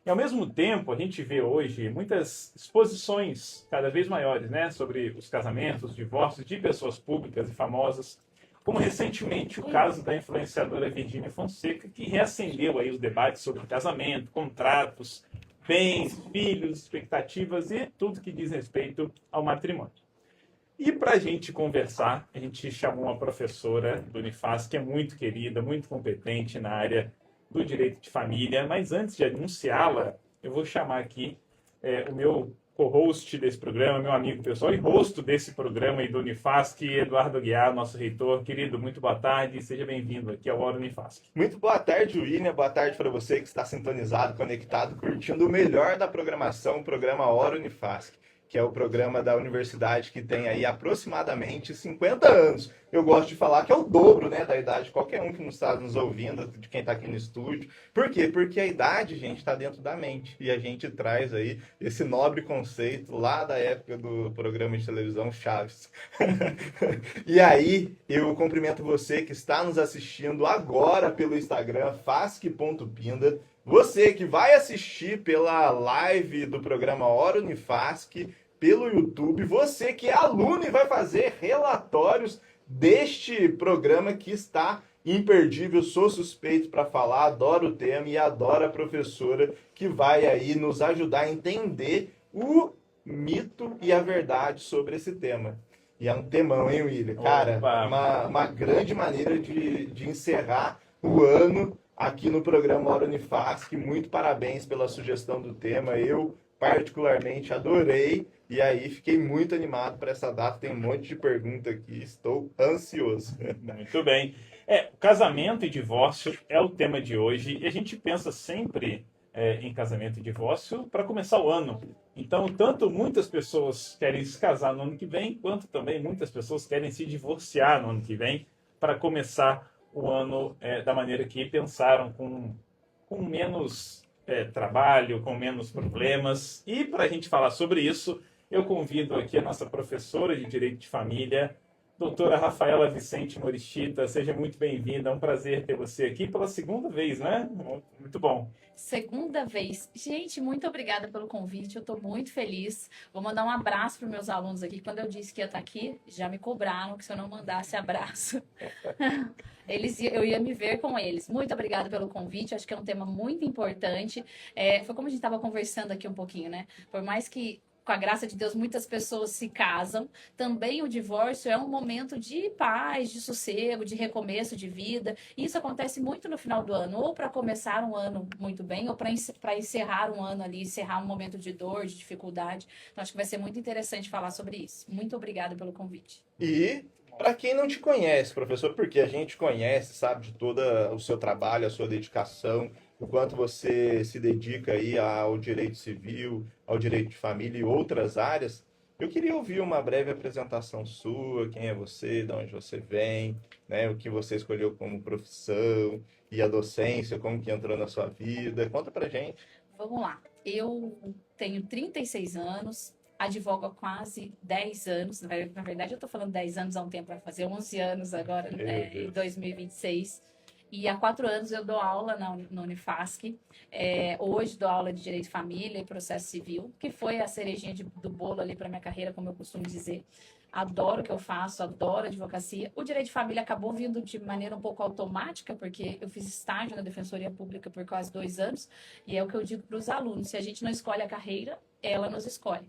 E, ao mesmo tempo, a gente vê hoje muitas exposições cada vez maiores, né, sobre os casamentos, os divórcios de pessoas públicas e famosas, como recentemente o caso da influenciadora Virgínia Fonseca, que reacendeu aí os debates sobre casamento, contratos, bens, filhos, expectativas e tudo que diz respeito ao matrimônio. E para a gente conversar, a gente chamou uma professora do Unifasc, que é muito querida, muito competente na área do direito de família. Mas antes de anunciá-la, eu vou chamar aqui o meu co-host desse programa, meu amigo pessoal e rosto desse programa e do Unifasc, Eduardo Aguiar, nosso reitor. Querido, muito boa tarde, seja bem-vindo aqui ao Hora Unifasc. Muito boa tarde, William. Boa tarde para você que está sintonizado, conectado, curtindo o melhor da programação, o programa Hora Unifasc, que é o programa da universidade que tem aí aproximadamente 50 anos. Eu gosto de falar que é o dobro, né, da idade de qualquer um que não está nos ouvindo, de quem está aqui no estúdio. Por quê? Porque a idade, gente, está dentro da mente. E a gente traz aí esse nobre conceito lá da época do programa de televisão Chaves. E aí, eu cumprimento você que está nos assistindo agora pelo Instagram, fasc.pinda. Você que vai assistir pela live do programa Hora Unifasc, pelo YouTube, você que é aluno e vai fazer relatórios deste programa que está imperdível, sou suspeito para falar, adoro o tema e adoro a professora que vai aí nos ajudar a entender o mito e a verdade sobre esse tema. E é um temão, hein, William? Cara, uma grande maneira de encerrar o ano aqui no programa Hora Unifasc. Muito parabéns pela sugestão do tema. Eu, particularmente, adorei. E aí, fiquei muito animado para essa data. Tem um monte de pergunta aqui. Estou ansioso. Muito bem. Casamento e divórcio é o tema de hoje. E a gente pensa sempre em casamento e divórcio para começar o ano. Então, tanto muitas pessoas querem se casar no ano que vem, quanto também muitas pessoas querem se divorciar no ano que vem para começar o ano da maneira que pensaram, com menos trabalho, com menos problemas. E para a gente falar sobre isso, eu convido aqui a nossa professora de Direito de Família, doutora Rafaela Vicente Morishita. Seja muito bem-vinda, é um prazer ter você aqui pela segunda vez, né? Muito bom. Segunda vez. Gente, muito obrigada pelo convite, eu estou muito feliz. Vou mandar um abraço para os meus alunos aqui. Quando eu disse que ia estar aqui, já me cobraram que se eu não mandasse abraço, eu ia me ver com eles. Muito obrigada pelo convite, acho que é um tema muito importante. Foi como a gente estava conversando aqui um pouquinho, né? Por mais que, com a graça de Deus, muitas pessoas se casam. Também o divórcio é um momento de paz, de sossego, de recomeço de vida. E isso acontece muito no final do ano, ou para começar um ano muito bem, ou para encerrar um ano ali, encerrar um momento de dor, de dificuldade. Então, acho que vai ser muito interessante falar sobre isso. Muito obrigada pelo convite. E para quem não te conhece, professor, porque a gente conhece, sabe de todo o seu trabalho, a sua dedicação, o quanto você se dedica aí ao direito civil, ao direito de família e outras áreas, eu queria ouvir uma breve apresentação sua, quem é você, de onde você vem, né, o que você escolheu como profissão e a docência, como que entrou na sua vida. Conta pra gente. Vamos lá. Eu tenho 36 anos, advogo há quase 10 anos. Na verdade, eu estou falando 10 anos há um tempo, vai fazer 11 anos agora, em 2026. E há 4 anos eu dou aula na Unifasc. Hoje dou aula de Direito de Família e Processo Civil, que foi a cerejinha do bolo ali para minha carreira, como eu costumo dizer. Adoro o que eu faço, adoro a advocacia. O Direito de Família acabou vindo de maneira um pouco automática, porque eu fiz estágio na Defensoria Pública por quase 2 anos. E é o que eu digo para os alunos, se a gente não escolhe a carreira, ela nos escolhe.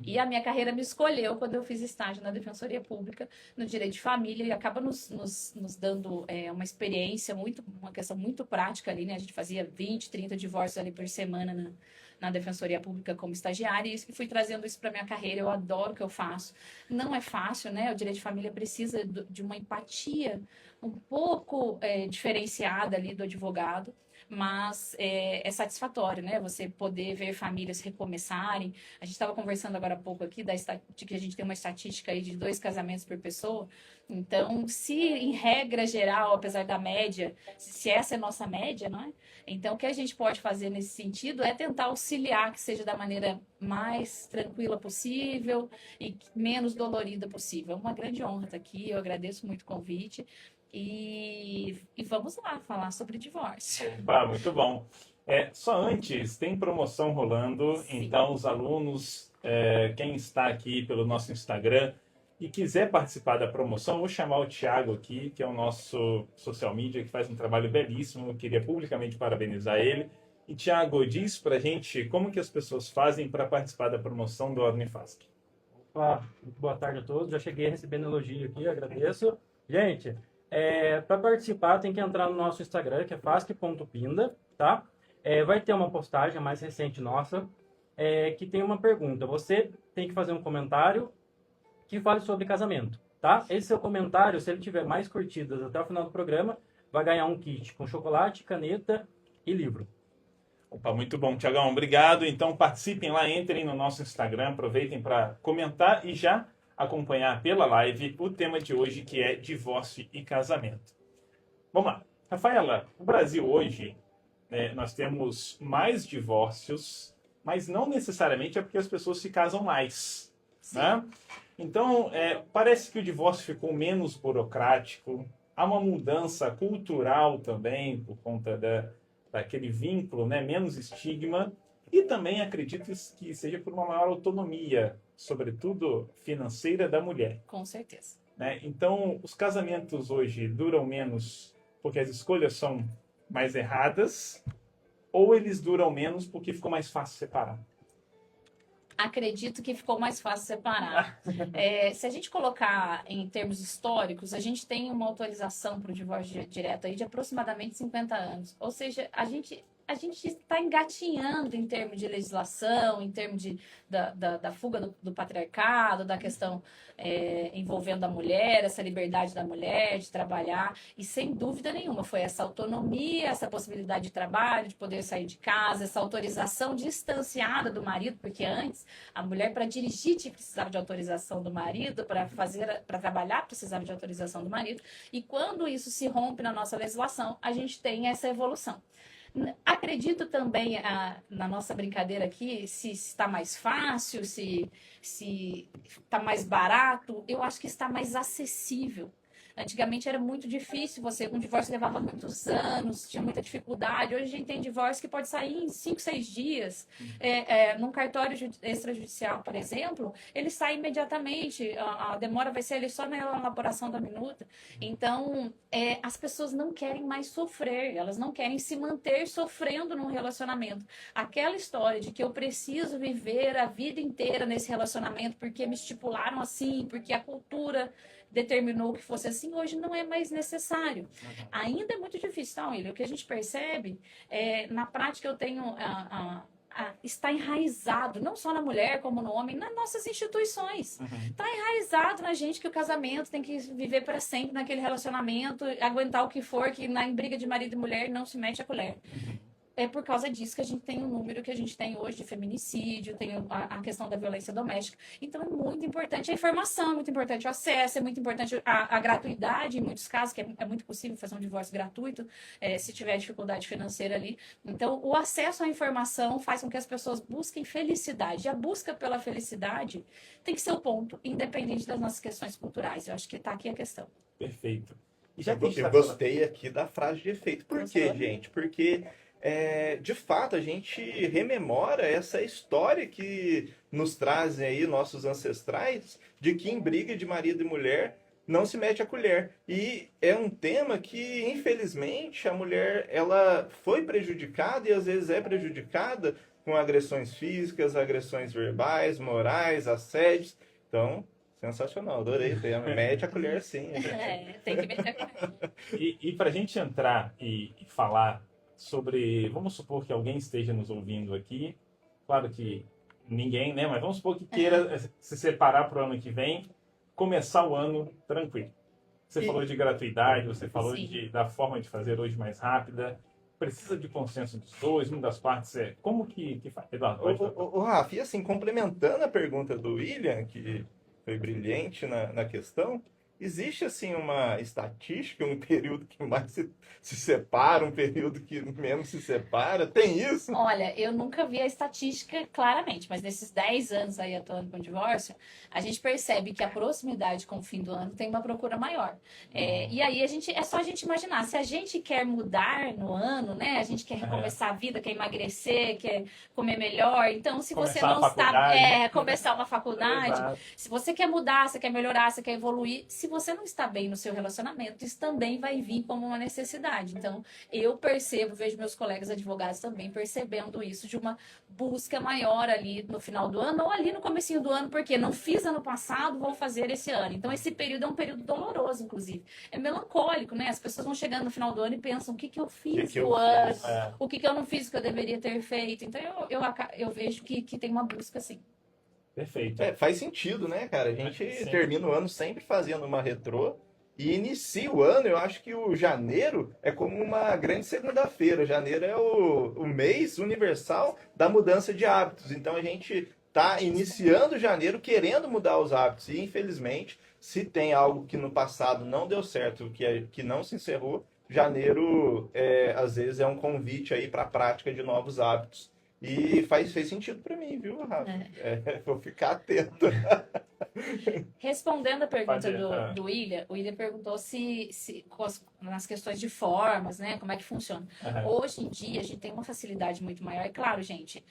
E a minha carreira me escolheu quando eu fiz estágio na Defensoria Pública, no Direito de Família, e acaba nos dando uma experiência, uma questão muito prática ali, né? A gente fazia 20, 30 divórcios ali por semana na Defensoria Pública como estagiária, e fui trazendo isso para minha carreira. Eu adoro o que eu faço. Não é fácil, né? O Direito de Família precisa de uma empatia um pouco diferenciada ali do advogado, mas é satisfatório, né? Você poder ver famílias recomeçarem. A gente estava conversando agora há pouco aqui de que a gente tem uma estatística aí de 2 casamentos por pessoa. Então, se em regra geral, apesar da média, se essa é a nossa média, não é? Então, o que a gente pode fazer nesse sentido é tentar auxiliar que seja da maneira mais tranquila possível e menos dolorida possível. É uma grande honra estar aqui, eu agradeço muito o convite. E vamos lá falar sobre divórcio. Muito bom. Só antes, tem promoção rolando, Sim. então os alunos, quem está aqui pelo nosso Instagram e quiser participar da promoção, vou chamar o Thiago aqui, que é o nosso social media, que faz um trabalho belíssimo, eu queria publicamente parabenizar ele. E Thiago, diz pra gente como que as pessoas fazem para participar da promoção do Ornifasc. Opa, muito boa tarde a todos. Já cheguei recebendo elogio aqui, agradeço. Gente, para participar tem que entrar no nosso Instagram, que é fasc.pinda, tá? Vai ter uma postagem mais recente nossa, que tem uma pergunta. Você tem que fazer um comentário que fale sobre casamento, tá? Esse seu comentário, se ele tiver mais curtidas até o final do programa, vai ganhar um kit com chocolate, caneta e livro. Opa, muito bom, Tiagão. Obrigado. Então participem lá, entrem no nosso Instagram, aproveitem para comentar e já acompanhar pela live o tema de hoje, que é divórcio e casamento. Vamos lá. Rafaela, o Brasil hoje, nós temos mais divórcios, mas não necessariamente é porque as pessoas se casam mais, né? Então, parece que o divórcio ficou menos burocrático, há uma mudança cultural também, por conta daquele vínculo, né? Menos estigma, e também acredito que seja por uma maior autonomia, sobretudo financeira, da mulher. Com certeza. Né? Então, os casamentos hoje duram menos porque as escolhas são mais erradas, ou eles duram menos porque ficou mais fácil separar? Acredito que ficou mais fácil separar. Se a gente colocar em termos históricos, a gente tem uma autorização para o divórcio direto aí de aproximadamente 50 anos. Ou seja, a gente está engatinhando em termos de legislação, em termos da fuga do patriarcado, da questão envolvendo a mulher, essa liberdade da mulher de trabalhar. E sem dúvida nenhuma, foi essa autonomia, essa possibilidade de trabalho, de poder sair de casa, essa autorização distanciada do marido, porque antes a mulher para dirigir precisava de autorização do marido, para trabalhar precisava de autorização do marido. E quando isso se rompe na nossa legislação, a gente tem essa evolução. Acredito também na nossa brincadeira aqui, se está mais fácil, se está mais barato, eu acho que está mais acessível. Antigamente era muito difícil, um divórcio levava muitos anos, tinha muita dificuldade. Hoje a gente tem divórcio que pode sair em 5, 6 dias. Num cartório extrajudicial, por exemplo, ele sai imediatamente, a demora vai ser ali só na elaboração da minuta. Então, as pessoas não querem mais sofrer, elas não querem se manter sofrendo num relacionamento. Aquela história de que eu preciso viver a vida inteira nesse relacionamento porque me estipularam assim, porque a cultura determinou que fosse assim, hoje não é mais necessário. Ainda é muito difícil, tá, William? O que a gente percebe, na prática eu tenho... está enraizado, não só na mulher como no homem, nas nossas instituições. Está enraizado na gente que o casamento tem que viver para sempre naquele relacionamento, aguentar o que for, que em briga de marido e mulher não se mete a colher. É por causa disso que a gente tem o número que a gente tem hoje de feminicídio, tem a questão da violência doméstica. Então é muito importante a informação, é muito importante o acesso, é muito importante a gratuidade, em muitos casos, que é muito possível fazer um divórcio gratuito, se tiver dificuldade financeira ali. Então o acesso à informação faz com que as pessoas busquem felicidade. E a busca pela felicidade tem que ser o ponto, independente das nossas questões culturais. Eu acho que está aqui a questão. Perfeito. E Eu gostei aqui da frase de efeito. Por quê, gente? Porque... de fato, a gente rememora essa história que nos trazem aí nossos ancestrais de que em briga de marido e mulher não se mete a colher. E é um tema que, infelizmente, a mulher ela foi prejudicada e às vezes é prejudicada com agressões físicas, agressões verbais, morais, assédios. Então, sensacional, adorei. Mete a colher sim. Tem que meter a colher. E para a gente entrar e falar sobre, vamos supor que alguém esteja nos ouvindo aqui, claro que ninguém, né? Mas vamos supor que queira se separar para o ano que vem, começar o ano tranquilo. Você falou de gratuidade, você falou da forma de fazer hoje mais rápida. Precisa de consenso dos dois, uma das partes como que faz? Eduardo, pode falar. O Rafa, e assim, complementando a pergunta do William, que foi brilhante na questão, Existe, assim, uma estatística, um período que mais se separa, um período que menos se separa? Tem isso? Olha, eu nunca vi a estatística claramente, mas nesses 10 anos aí atuando com divórcio, a gente percebe que a proximidade com o fim do ano tem uma procura maior. E aí é só a gente imaginar, se a gente quer mudar no ano, né? A gente quer recomeçar a vida, quer emagrecer, quer comer melhor. Então, se você Começar não a está faculdade. começar uma faculdade, Exato. se você quer mudar, você quer melhorar, você quer evoluir, se você não está bem no seu relacionamento, isso também vai vir como uma necessidade. Então, eu percebo, vejo meus colegas advogados também percebendo isso, de uma busca maior ali no final do ano ou ali no comecinho do ano, porque não fiz ano passado, vou fazer esse ano. Então, esse período é um período doloroso, inclusive. É melancólico, né? As pessoas vão chegando no final do ano e pensam, o que eu fiz no ano? O que eu não fiz que eu deveria ter feito? Então, eu vejo que tem uma busca, assim. Perfeito. Faz sentido, né, cara? A gente Sim. termina o ano sempre fazendo uma retrô e inicia o ano. Eu acho que o janeiro é como uma grande segunda-feira. Janeiro é o mês universal da mudança de hábitos. Então a gente tá iniciando janeiro querendo mudar os hábitos. E infelizmente, se tem algo que no passado não deu certo, que não se encerrou, janeiro às vezes é um convite aí para a prática de novos hábitos. E fez sentido para mim, viu, Rafa? Vou ficar atento. Respondendo a pergunta Pode, do William, o William perguntou nas questões de formas, né? Como é que funciona. Hoje em dia, a gente tem uma facilidade muito maior. É claro, gente,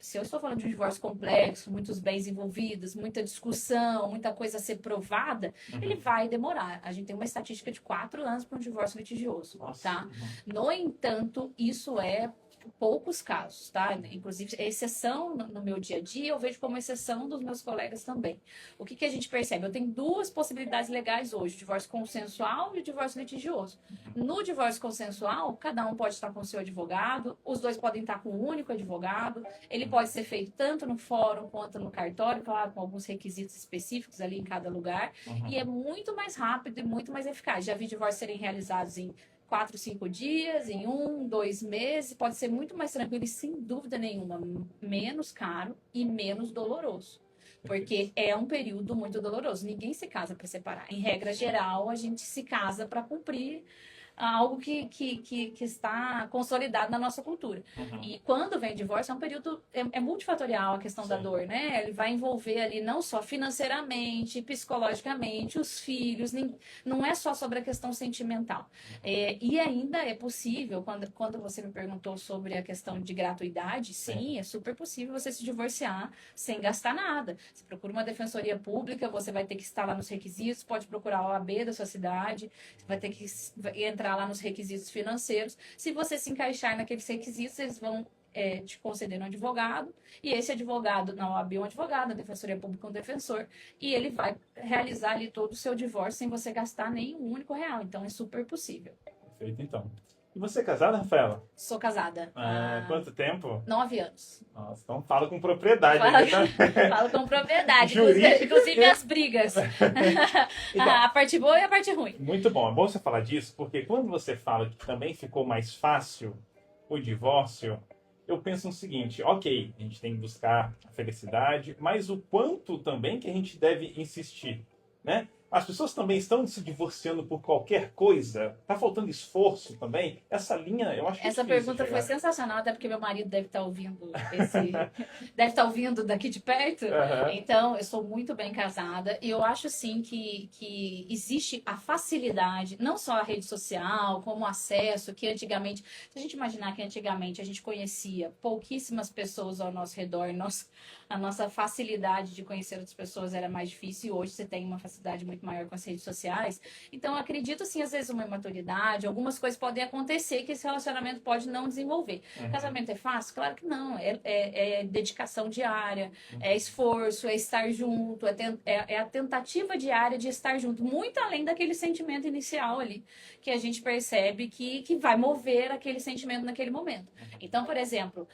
se eu estou falando de um divórcio complexo, muitos bens envolvidos, muita discussão, muita coisa a ser provada, ele vai demorar. A gente tem uma estatística de 4 anos para um divórcio litigioso, tá? No entanto, isso é poucos casos, tá? Inclusive, é exceção no meu dia a dia, eu vejo como exceção dos meus colegas também. O que a gente percebe? Eu tenho 2 possibilidades legais hoje, o divórcio consensual e o divórcio litigioso. No divórcio consensual, cada um pode estar com o seu advogado, os 2 podem estar com um único advogado, ele pode ser feito tanto no fórum quanto no cartório, claro, com alguns requisitos específicos ali em cada lugar, e é muito mais rápido e muito mais eficaz. Já vi divórcios serem realizados em 4, 5 dias, em 1, 2 meses, pode ser muito mais tranquilo e, sem dúvida nenhuma, menos caro e menos doloroso. Porque é um período muito doloroso. Ninguém se casa para separar. Em regra geral, a gente se casa para cumprir algo que está consolidado na nossa cultura. E quando vem o divórcio, é um período, é multifatorial a questão da dor, né? Ele vai envolver ali não só financeiramente, psicologicamente, os filhos, não é só sobre a questão sentimental. E ainda é possível, quando você me perguntou sobre a questão de gratuidade, sim, é super possível você se divorciar sem gastar nada. Você procura uma defensoria pública, você vai ter que estar lá nos requisitos, pode procurar a OAB da sua cidade, você vai ter que entrar lá nos requisitos financeiros. Se você se encaixar naqueles requisitos, eles vão te conceder um advogado, e esse advogado, na OAB um advogado, na Defensoria Pública um defensor, e ele vai realizar ali todo o seu divórcio sem você gastar nem um único real. Então é super possível. Perfeito, então. E você é casada, Rafaela? Sou casada. Quanto tempo? 9 anos. Nossa, então fala com propriedade. Né? Falo com propriedade, Jurídica. inclusive as brigas. Então, A parte boa e a parte ruim. muito bom. É bom você falar disso, porque quando você fala que também ficou mais fácil o divórcio, eu penso no seguinte, ok, a gente tem que buscar a felicidade, mas o quanto também que a gente deve insistir, né? As pessoas também estão se divorciando por qualquer coisa? Tá faltando esforço também? Essa linha, eu acho que Essa pergunta foi sensacional, até porque meu marido deve estar ouvindo deve estar ouvindo daqui de perto. Então, eu sou muito bem casada e eu acho sim que existe a facilidade, não só a rede social, como o acesso, que antigamente, se a gente imaginar que antigamente a gente conhecia pouquíssimas pessoas ao nosso redor, a nossa facilidade de conhecer outras pessoas era mais difícil, e hoje você tem uma facilidade muito maior com as redes sociais. Então, eu acredito, sim, às vezes uma imaturidade, algumas coisas podem acontecer que esse relacionamento pode não desenvolver. Casamento é fácil? Claro que não. É dedicação diária, é esforço, é estar junto, é a tentativa diária de estar junto, muito além daquele sentimento inicial ali, que a gente percebe que vai mover aquele sentimento naquele momento. Então, por exemplo,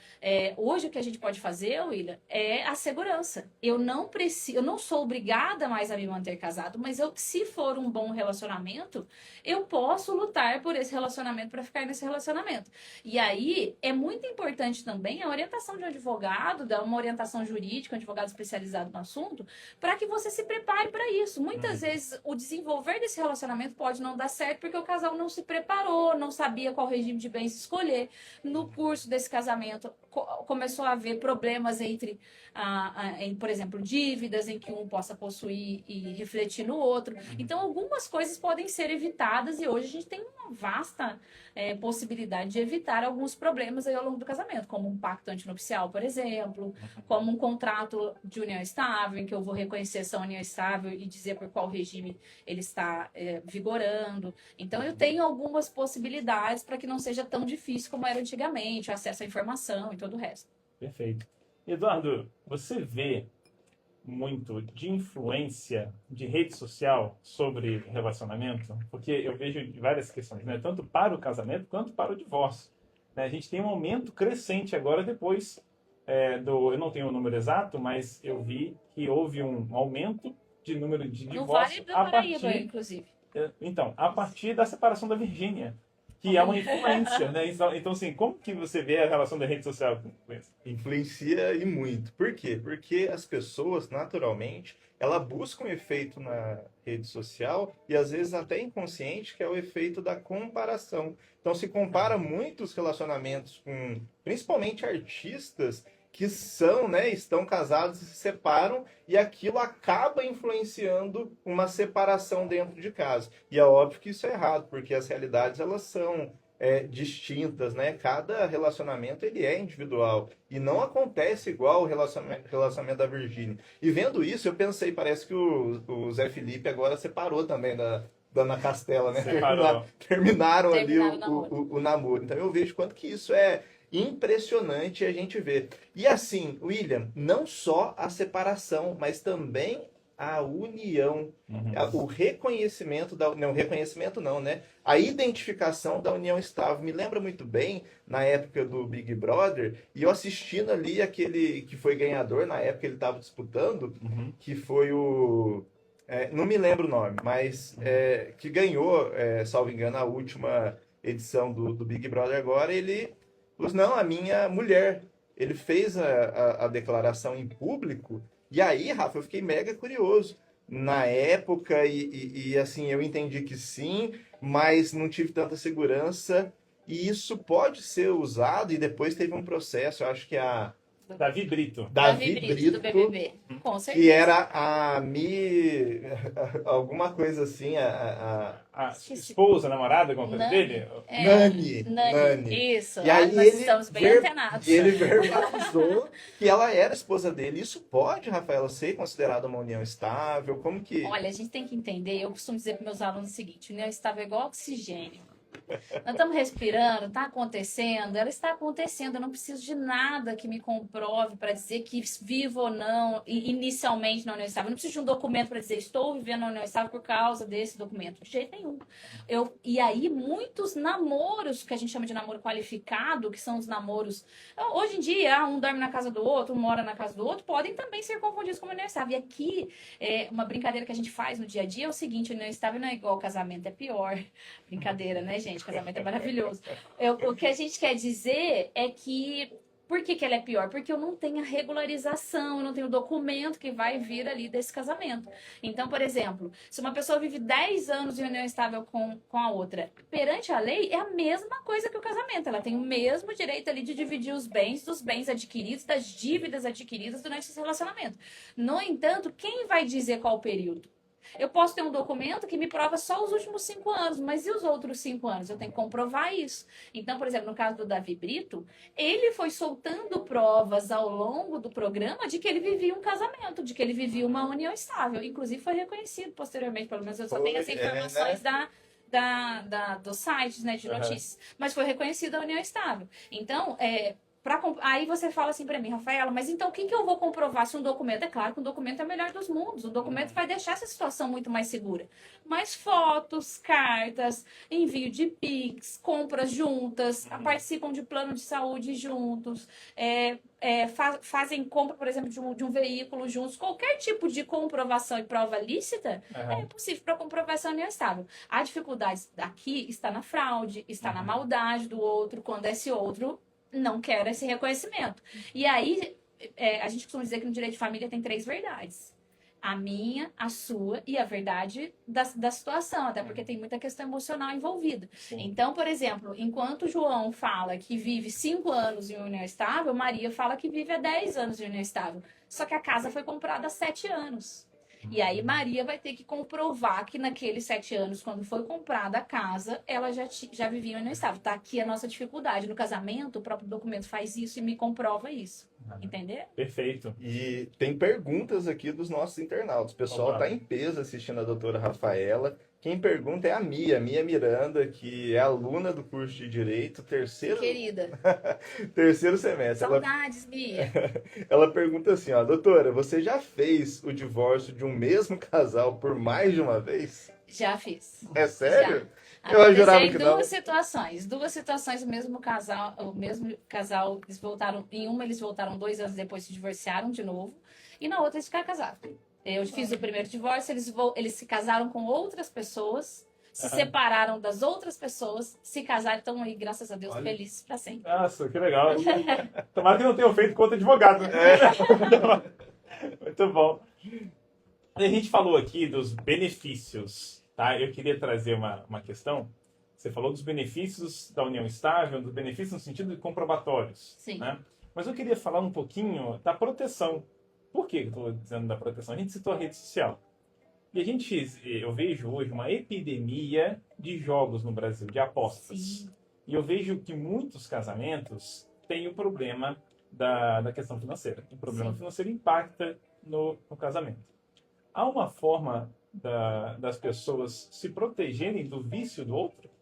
hoje o que a gente pode fazer, William, é a segurança. Eu não sou obrigada mais a me manter casado, mas mas se for um bom relacionamento, eu posso lutar por esse relacionamento para ficar nesse relacionamento. E aí é muito importante também a orientação de um advogado, dar uma orientação jurídica, um advogado especializado no assunto, para que você se prepare para isso. Muitas vezes o desenvolver desse relacionamento pode não dar certo porque o casal não se preparou, não sabia qual regime de bens escolher. No curso desse casamento começou a haver problemas entre, por exemplo, dívidas em que um possa possuir e refletir no outro. Então, algumas coisas podem ser evitadas e hoje a gente tem uma vasta possibilidade de evitar alguns problemas aí ao longo do casamento, como um pacto antinupcial, por exemplo, como um contrato de união estável, em que eu vou reconhecer essa união estável e dizer por qual regime ele está vigorando. Então, eu tenho algumas possibilidades para que não seja tão difícil como era antigamente, o acesso à informação e todo o resto. Perfeito. Eduardo, você vê muito de influência de rede social sobre relacionamento? Porque eu vejo várias questões, né? Tanto para o casamento quanto para o divórcio, né? A gente tem um aumento crescente agora depois eu não tenho o número exato, mas eu vi que houve um aumento de número de No Vale divórcios do Paraíba, inclusive. Então, a partir da separação da Virgínia, que é uma influência, né? Então, assim, como que você vê a relação da rede social com isso? Influencia e muito. Por quê? Porque as pessoas, naturalmente, ela busca um efeito na rede social e às vezes até inconsciente, que é o efeito da comparação. Então se compara muitos relacionamentos com, principalmente artistas que são, né, estão casados e se separam e aquilo acaba influenciando uma separação dentro de casa. E é óbvio que isso é errado, porque as realidades elas são distintas, né? Cada relacionamento ele é individual e não acontece igual o relacionamento da Virgínia. E vendo isso, eu pensei, parece que o Zé Felipe agora separou também da Ana Castela, né? Terminaram ali o namoro. Então eu vejo quanto que isso é impressionante a gente ver. E assim, William, não só a separação, mas também a união, o reconhecimento não, reconhecimento não, né? A identificação da união estável. Me lembra muito bem na época do Big Brother, e eu assistindo ali aquele que foi ganhador, na época ele estava disputando, que foi o... não me lembro o nome, mas que ganhou, salvo engano, a última edição do Big Brother agora, ele falou, não, a minha mulher. Ele fez a declaração em público. E aí, Rafa, eu fiquei mega curioso. Na época, e assim, eu entendi que sim, mas não tive tanta segurança. E isso pode ser usado, e depois teve um processo, eu acho que Davi Brito. Davi Brito, do BBB. Com certeza. Que era alguma coisa assim, a esposa, a namorada, alguma coisa dele? Nani. Isso, e aí nós estamos bem antenados. E ele verbalizou que ela era esposa dele. Isso pode, Rafaela, ser considerado uma união estável? Como que... Olha, a gente tem que entender, eu costumo dizer para meus alunos o seguinte, união estável é igual oxigênio. Nós estamos respirando, está acontecendo, ela está acontecendo, eu não preciso de nada que me comprove para dizer que vivo ou não, inicialmente na união estável. Eu não preciso de um documento para dizer estou vivendo na união estável por causa desse documento, de jeito nenhum. E aí, muitos namoros, que a gente chama de namoro qualificado, que são os namoros, hoje em dia, um dorme na casa do outro, um mora na casa do outro, podem também ser confundidos com união estável. E aqui, uma brincadeira que a gente faz no dia a dia é o seguinte, união estável não é igual casamento, é pior. Brincadeira, né, gente? Casamento é maravilhoso. O que a gente quer dizer é que... Por que ela é pior? Porque eu não tenho a regularização, eu não tenho o documento que vai vir ali desse casamento. Então, por exemplo, se uma pessoa vive 10 anos em união estável com a outra, perante a lei é a mesma coisa que o casamento. Ela tem o mesmo direito ali de dividir os bens dos bens adquiridos, das dívidas adquiridas durante esse relacionamento. No entanto, quem vai dizer qual o período? Eu posso ter um documento que me prova só os últimos 5 anos, mas e os outros 5 anos? Eu tenho que comprovar isso. Então, por exemplo, no caso do Davi Brito, ele foi soltando provas ao longo do programa de que ele vivia um casamento, de que ele vivia uma união estável. Inclusive foi reconhecido posteriormente, pelo menos eu só tenho as informações dos sites, né, de notícias. Mas foi reconhecida a união estável. Então, Aí você fala assim pra mim, Rafaela, mas então o que eu vou comprovar se um documento? É claro que um documento é o melhor dos mundos. O documento vai deixar essa situação muito mais segura. Mas fotos, cartas, envio de Pix, compras juntas, participam de plano de saúde juntos, fazem compra, por exemplo, de um veículo juntos. Qualquer tipo de comprovação e prova lícita é possível para comprovação união estável. A dificuldade aqui está na fraude, está na maldade do outro, quando esse outro não quer esse reconhecimento. E aí, a gente costuma dizer que no direito de família tem 3 verdades. A minha, a sua e a verdade da situação, até porque tem muita questão emocional envolvida. Sim. Então, por exemplo, enquanto João fala que vive 5 anos em união estável, Maria fala que vive há 10 anos em união estável. Só que a casa foi comprada há 7 anos. E aí Maria vai ter que comprovar que naqueles 7 anos, quando foi comprada a casa, ela já vivia em união estável. Tá aqui a nossa dificuldade. No casamento, o próprio documento faz isso e me comprova isso. Entendeu? Perfeito. E tem perguntas aqui dos nossos internautas. O pessoal Opa. está em peso assistindo a doutora Rafaela. Quem pergunta é a Mia Miranda, que é aluna do curso de Direito, terceiro semestre. Saudades, Mia. Ela pergunta assim, ó, doutora, você já fez o divórcio de um mesmo casal por mais de uma vez? Já fiz. É sério? Já. Eu jurava Aconteceu que em não. duas situações, o mesmo casal, eles voltaram, em uma eles voltaram 2 anos depois, se divorciaram de novo, e na outra eles ficaram casados. Eu fiz o primeiro divórcio, eles se casaram com outras pessoas, se separaram das outras pessoas, se casaram, estão aí, graças a Deus, felizes pra sempre. Nossa, que legal. Tomara que não tenham feito conta advogado. Muito bom. A gente falou aqui dos benefícios, tá? Eu queria trazer uma questão. Você falou dos benefícios da união estável, dos benefícios no sentido de comprobatórios. Sim. Né? Mas eu queria falar um pouquinho da proteção. Por que eu estou dizendo da proteção? A gente citou a rede social. E eu vejo hoje uma epidemia de jogos no Brasil, de apostas. Sim. E eu vejo que muitos casamentos têm o problema da questão financeira. O problema Sim. financeiro impacta no casamento. Há uma forma das pessoas se protegerem do vício do outro?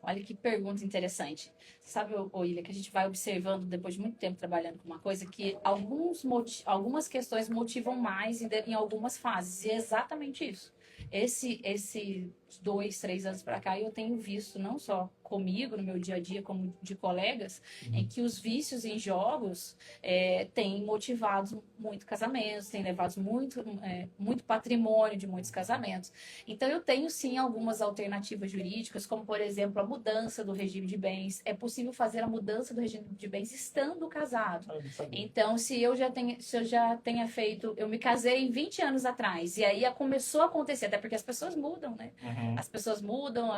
Olha que pergunta interessante. Sabe, Ilha, que a gente vai observando depois de muito tempo trabalhando com uma coisa que algumas questões motivam mais em algumas fases. E é exatamente isso. Esses 2, 3 anos para cá, eu tenho visto, não só comigo, no meu dia a dia, como de colegas, em que os vícios em jogos têm motivado muito casamentos, têm levado muito patrimônio de muitos casamentos. Então, eu tenho, sim, algumas alternativas jurídicas, como, por exemplo, a mudança do regime de bens. É possível fazer a mudança do regime de bens estando casado. Então, se eu já tenha feito... Eu me casei 20 anos atrás, e aí começou a acontecer, até porque as pessoas mudam, né? As pessoas mudam,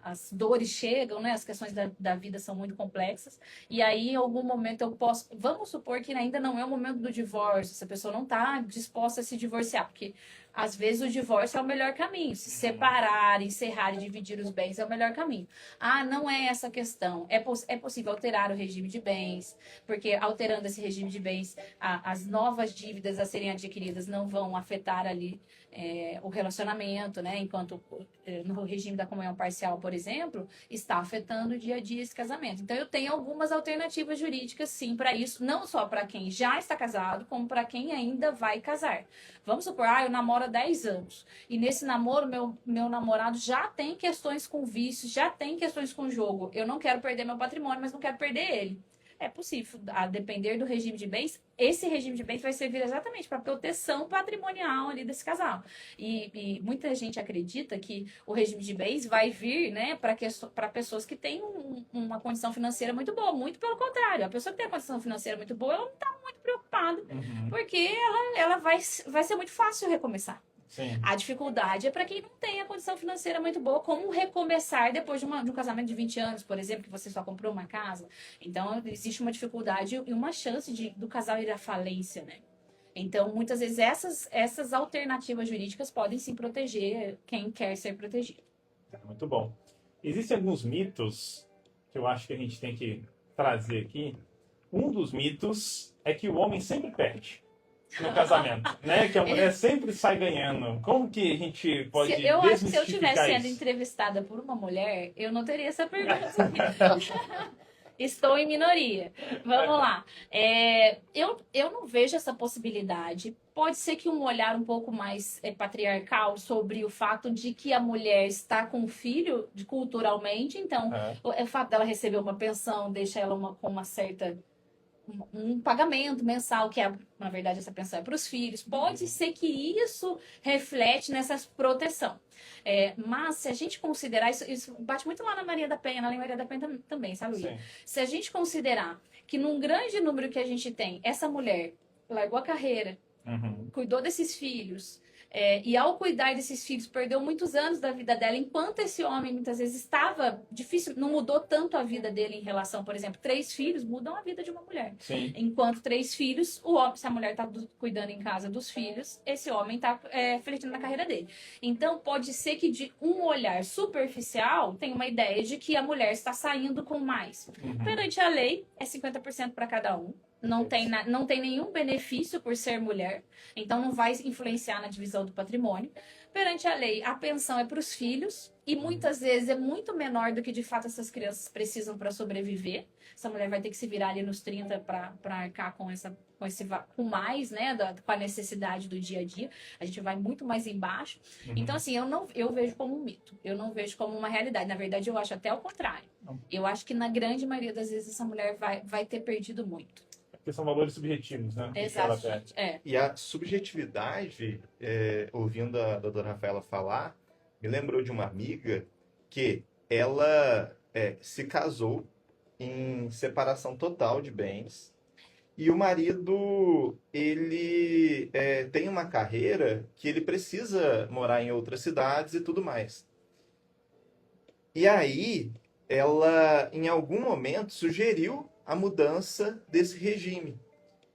as dores chegam, né? As questões da vida são muito complexas. E aí, em algum momento, eu posso... Vamos supor que ainda não é o momento do divórcio, se a pessoa não está disposta a se divorciar, porque às vezes o divórcio é o melhor caminho. Se separar, encerrar e dividir os bens é o melhor caminho. Ah, não é essa a questão. É possível alterar o regime de bens, porque alterando esse regime de bens, as novas dívidas a serem adquiridas não vão afetar ali o relacionamento, né? Enquanto no regime da comunhão parcial, por exemplo, está afetando o dia a dia esse casamento. Então, eu tenho algumas alternativas jurídicas, sim, para isso, não só para quem já está casado, como para quem ainda vai casar. Vamos supor, eu namoro há 10 anos, e nesse namoro, meu namorado já tem questões com vícios, já tem questões com jogo. Eu não quero perder meu patrimônio, mas não quero perder ele. É possível, a depender do regime de bens, esse regime de bens vai servir exatamente para proteção patrimonial ali desse casal. E muita gente acredita que o regime de bens vai vir, né, para pessoas que têm uma condição financeira muito boa. Muito pelo contrário, a pessoa que tem a condição financeira muito boa, ela não está muito preocupada, porque ela vai ser muito fácil recomeçar. Sim. A dificuldade é para quem não tem a condição financeira muito boa, como recomeçar depois de um casamento de 20 anos, por exemplo, que você só comprou uma casa. Então, existe uma dificuldade e uma chance do casal ir à falência, né? Então, muitas vezes, essas alternativas jurídicas podem sim proteger quem quer ser protegido. Muito bom. Existem alguns mitos que eu acho que a gente tem que trazer aqui. Um dos mitos é que o homem sempre perde no casamento, né? Que a mulher sempre sai ganhando. Como que a gente pode Eu acho que se eu desmistificar estivesse sendo isso? entrevistada por uma mulher, eu não teria essa pergunta. Estou em minoria. Vamos lá. Eu não vejo essa possibilidade. Pode ser que um olhar um pouco mais patriarcal sobre o fato de que a mulher está com o filho culturalmente, então o fato dela receber uma pensão deixa ela com uma certa um pagamento mensal, que na verdade essa pensão é para os filhos. Pode ser que isso reflete nessa proteção. Mas se a gente considerar, isso bate muito lá na Maria da Penha, na Lei Maria da Penha também, sabe, Luísa? Se a gente considerar que num grande número que a gente tem, essa mulher largou a carreira, cuidou desses filhos, e ao cuidar desses filhos, perdeu muitos anos da vida dela, enquanto esse homem muitas vezes estava difícil, não mudou tanto a vida dele em relação, por exemplo, 3 filhos mudam a vida de uma mulher. Sim. Enquanto 3 filhos, o homem, se a mulher está cuidando em casa dos filhos, esse homem está flertando na carreira dele. Então, pode ser que de um olhar superficial, tenha uma ideia de que a mulher está saindo com mais. Perante a lei, é 50% para cada um. Não tem nenhum benefício por ser mulher, então não vai influenciar na divisão do patrimônio. Perante a lei, a pensão é para os filhos e muitas vezes é muito menor do que de fato essas crianças precisam para sobreviver. Essa mulher vai ter que se virar ali nos 30 para arcar com mais, né, com a necessidade do dia a dia. A gente vai muito mais embaixo. Então, assim, eu vejo como um mito. Eu não vejo como uma realidade. Na verdade, eu acho até o contrário. Eu acho que na grande maioria das vezes essa mulher vai ter perdido muito. Porque são valores subjetivos, né? Exato. E a subjetividade, ouvindo a doutora Rafaela falar, me lembrou de uma amiga que ela se casou em separação total de bens e o marido, ele tem uma carreira que ele precisa morar em outras cidades e tudo mais. E aí, ela, em algum momento, sugeriu a mudança desse regime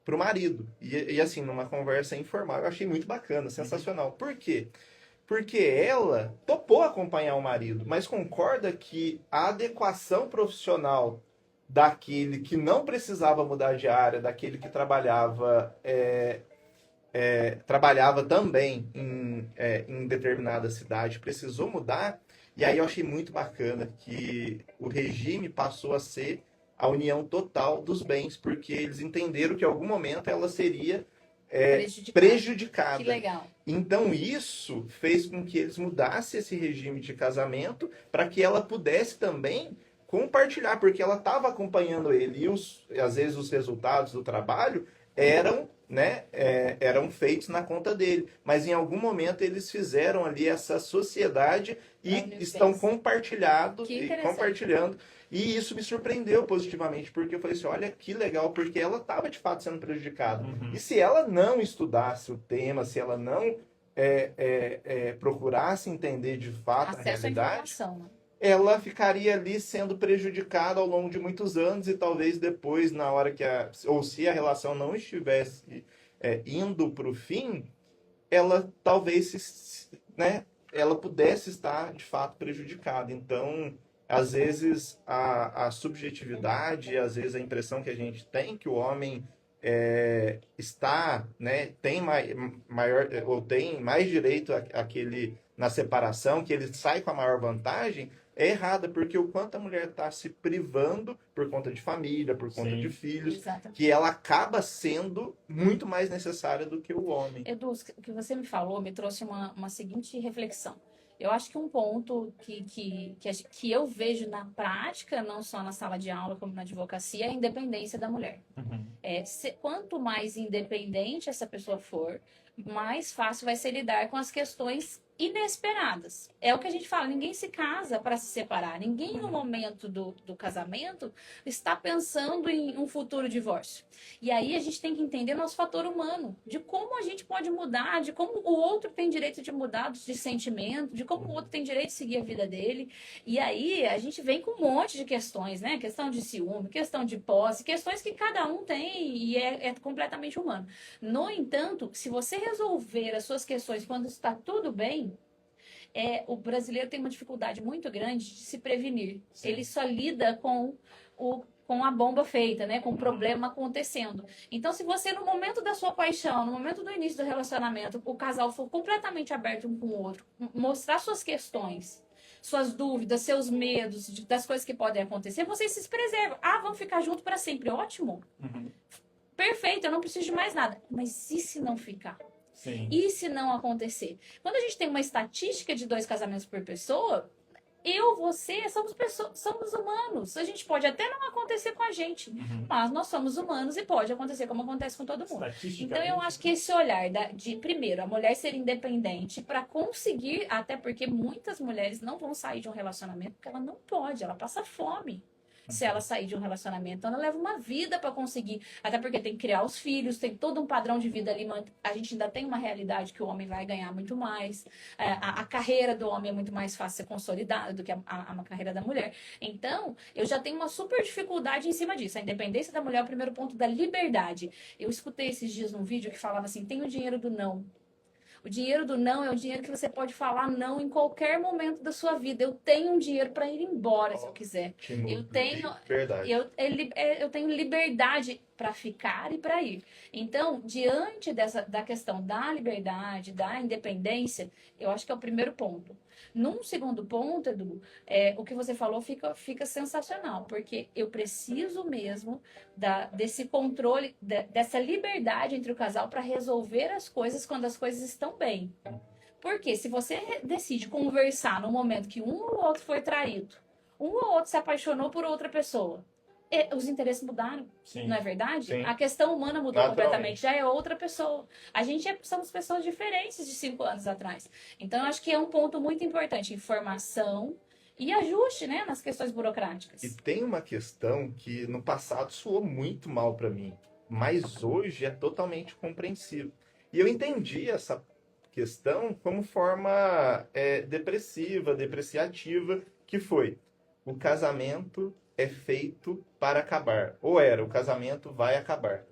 para o marido. E assim, numa conversa informal, eu achei muito bacana, sensacional. Por quê? Porque ela topou acompanhar o marido, mas concorda que a adequação profissional daquele que não precisava mudar de área, daquele que trabalhava também em determinada cidade, precisou mudar. E aí eu achei muito bacana que o regime passou a ser a união total dos bens, porque eles entenderam que em algum momento ela seria prejudicada. Que legal. Então isso fez com que eles mudassem esse regime de casamento para que ela pudesse também compartilhar, porque ela estava acompanhando ele e às vezes os resultados do trabalho eram feitos na conta dele, mas em algum momento eles fizeram ali essa sociedade e estão compartilhando, e isso me surpreendeu positivamente, porque eu falei assim, olha que legal, porque ela estava de fato sendo prejudicada. E se ela não estudasse o tema, se ela não procurasse entender de fato a realidade, ela ficaria ali sendo prejudicada ao longo de muitos anos e talvez depois, na hora ou se a relação não estivesse indo para o fim, ela talvez ela pudesse estar de fato prejudicada. Então, às vezes a subjetividade, às vezes a impressão que a gente tem que o homem tem tem mais direito àquele na separação, que ele sai com a maior vantagem, é errada, porque o quanto a mulher está se privando por conta de família, por conta de filhos, exatamente, que ela acaba sendo muito mais necessária do que o homem. Edu, o que você me falou me trouxe uma seguinte reflexão. Eu acho que um ponto que eu vejo na prática, não só na sala de aula como na advocacia, é a independência da mulher. Quanto mais independente essa pessoa for, mais fácil vai ser lidar com as questões inesperadas. É o que a gente fala, ninguém se casa para se separar. Ninguém no momento do casamento está pensando em um futuro divórcio. E aí a gente tem que entender nosso fator humano, de como a gente pode mudar, de como o outro tem direito de mudar de sentimento, de como o outro tem direito de seguir a vida dele. E aí a gente vem com um monte de questões, né? Questão de ciúme, questão de posse, questões que cada um tem e é completamente humano. No entanto, se você resolver as suas questões quando está tudo bem, o brasileiro tem uma dificuldade muito grande de se prevenir. Sim. Ele só lida com a bomba feita, né? Com o problema acontecendo. Então, se você, no momento da sua paixão, no momento do início do relacionamento, o casal for completamente aberto um com o outro, mostrar suas questões, suas dúvidas, seus medos, das coisas que podem acontecer, vocês se preservam. Ah, vamos ficar junto para sempre. Ótimo. Uhum. Perfeito, eu não preciso de mais nada. Mas e se não ficar? Sim. E se não acontecer? Quando a gente tem uma estatística de 2 casamentos por pessoa, você, somos humanos. A gente pode até não acontecer com a gente, mas nós somos humanos e pode acontecer como acontece com todo mundo. Então, eu acho que esse olhar primeiro, a mulher ser independente para conseguir, até porque muitas mulheres não vão sair de um relacionamento porque ela não pode, ela passa fome. Se ela sair de um relacionamento, então ela leva uma vida para conseguir, até porque tem que criar os filhos, tem todo um padrão de vida ali. A gente ainda tem uma realidade que o homem vai ganhar muito mais, a carreira do homem é muito mais fácil ser consolidada do que a carreira da mulher. Então, eu já tenho uma super dificuldade em cima disso. A independência da mulher é o primeiro ponto da liberdade. Eu escutei esses dias num vídeo que falava assim: tem o dinheiro do não. O dinheiro do não é o dinheiro que você pode falar não em qualquer momento da sua vida. Eu tenho um dinheiro para ir embora se eu quiser. Eu tenho liberdade para ficar e para ir. Então, diante da questão da liberdade, da independência, eu acho que é o primeiro ponto. Num segundo ponto, Edu, o que você falou fica sensacional, porque eu preciso mesmo desse controle, dessa liberdade entre o casal para resolver as coisas quando as coisas estão bem. Porque se você decide conversar no momento que um ou outro foi traído, um ou outro se apaixonou por outra pessoa, os interesses mudaram, Sim. não é verdade? Sim. A questão humana mudou completamente, já é outra pessoa. Somos pessoas diferentes de 5 anos atrás. Então, eu acho que é um ponto muito importante, informação e ajuste, né, nas questões burocráticas. E tem uma questão que no passado soou muito mal para mim, mas hoje é totalmente compreensível. E eu entendi essa questão como forma depreciativa, que foi: o casamento é feito para acabar. Ou o casamento vai acabar.